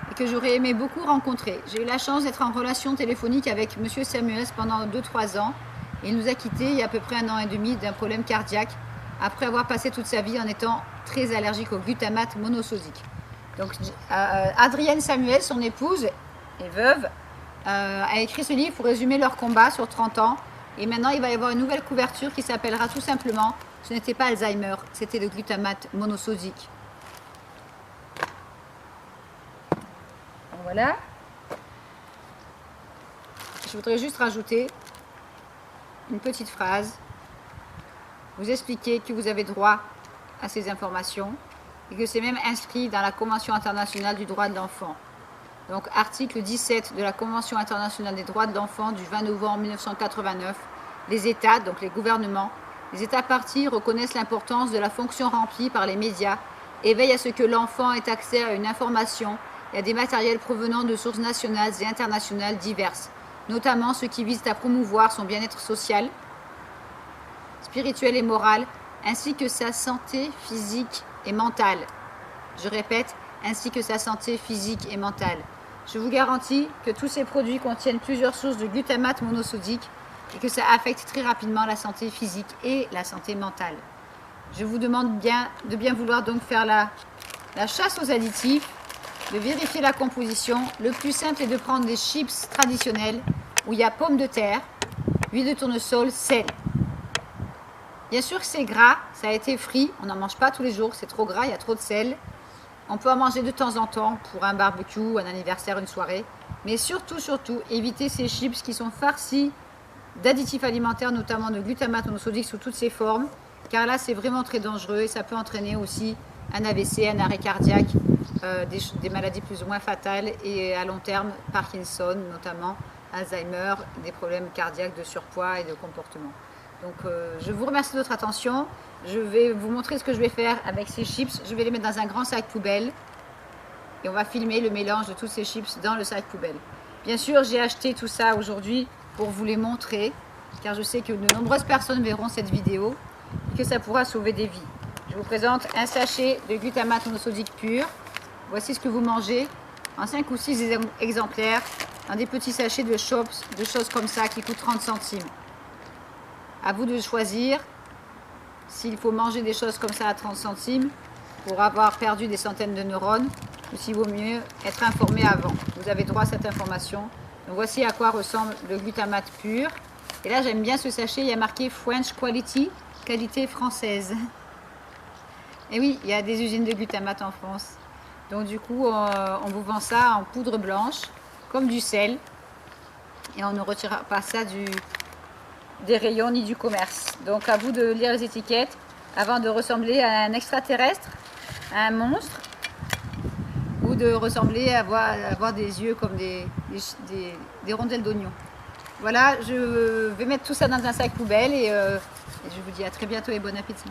et que j'aurais aimé beaucoup rencontrer. J'ai eu la chance d'être en relation téléphonique avec M. Samuels pendant 2-3 ans. Et il nous a quittés il y a à peu près 1 an et demi d'un problème cardiaque, après avoir passé toute sa vie en étant très allergique au glutamate monosodique. Donc Adrienne Samuels, son épouse et veuve, a écrit ce livre pour résumer leur combat sur 30 ans. Et maintenant, il va y avoir une nouvelle couverture qui s'appellera tout simplement « Ce n'était pas Alzheimer, c'était le glutamate monosodique ». Donc voilà. Je voudrais juste rajouter une petite phrase. Vous expliquer que vous avez droit à ces informations et que c'est même inscrit dans la Convention internationale du droit de l'enfant. Donc article 17 de la Convention internationale des droits de l'enfant du 20 novembre 1989, les États, donc les gouvernements, les États parties reconnaissent l'importance de la fonction remplie par les médias et veillent à ce que l'enfant ait accès à une information et à des matériels provenant de sources nationales et internationales diverses, notamment ceux qui visent à promouvoir son bien-être social, spirituel et moral, ainsi que sa santé physique et mentale. Je répète, ainsi que sa santé physique et mentale. Je vous garantis que tous ces produits contiennent plusieurs sources de glutamate monosodique et que ça affecte très rapidement la santé physique et la santé mentale. Je vous demande de bien vouloir donc faire la chasse aux additifs, de vérifier la composition. Le plus simple est de prendre des chips traditionnels où il y a pomme de terre, huile de tournesol, sel. Bien sûr que c'est gras, ça a été frit, on n'en mange pas tous les jours, c'est trop gras, il y a trop de sel. On peut en manger de temps en temps pour un barbecue, un anniversaire, une soirée. Mais surtout, évitez ces chips qui sont farcis d'additifs alimentaires, notamment de glutamate monosodique sous toutes ses formes. Car là, c'est vraiment très dangereux et ça peut entraîner aussi un AVC, un arrêt cardiaque, des maladies plus ou moins fatales et à long terme, Parkinson notamment, Alzheimer, des problèmes cardiaques, de surpoids et de comportement. Donc je vous remercie de votre attention. Je vais vous montrer ce que je vais faire avec ces chips. Je vais les mettre dans un grand sac poubelle et on va filmer le mélange de tous ces chips dans le sac poubelle. Bien sûr, j'ai acheté tout ça aujourd'hui pour vous les montrer car je sais que de nombreuses personnes verront cette vidéo et que ça pourra sauver des vies. Je vous présente un sachet de glutamate monosodique pur. Voici ce que vous mangez en 5 ou 6 exemplaires dans des petits sachets de choses comme ça qui coûtent 30 centimes. À vous de choisir s'il faut manger des choses comme ça à 30 centimes pour avoir perdu des centaines de neurones ou s'il vaut mieux être informé avant. Vous avez droit à cette information. Donc voici à quoi ressemble le glutamate pur. Et là, j'aime bien ce sachet, il y a marqué French Quality, qualité française. Et oui, il y a des usines de glutamate en France. Donc du coup, on vous vend ça en poudre blanche, comme du sel. Et on ne retirera pas ça des rayons ni du commerce. Donc à vous de lire les étiquettes avant de ressembler à un extraterrestre, à un monstre, ou de ressembler à avoir des yeux comme des rondelles d'oignon. Voilà, je vais mettre tout ça dans un sac poubelle et je vous dis à très bientôt et bon appétit.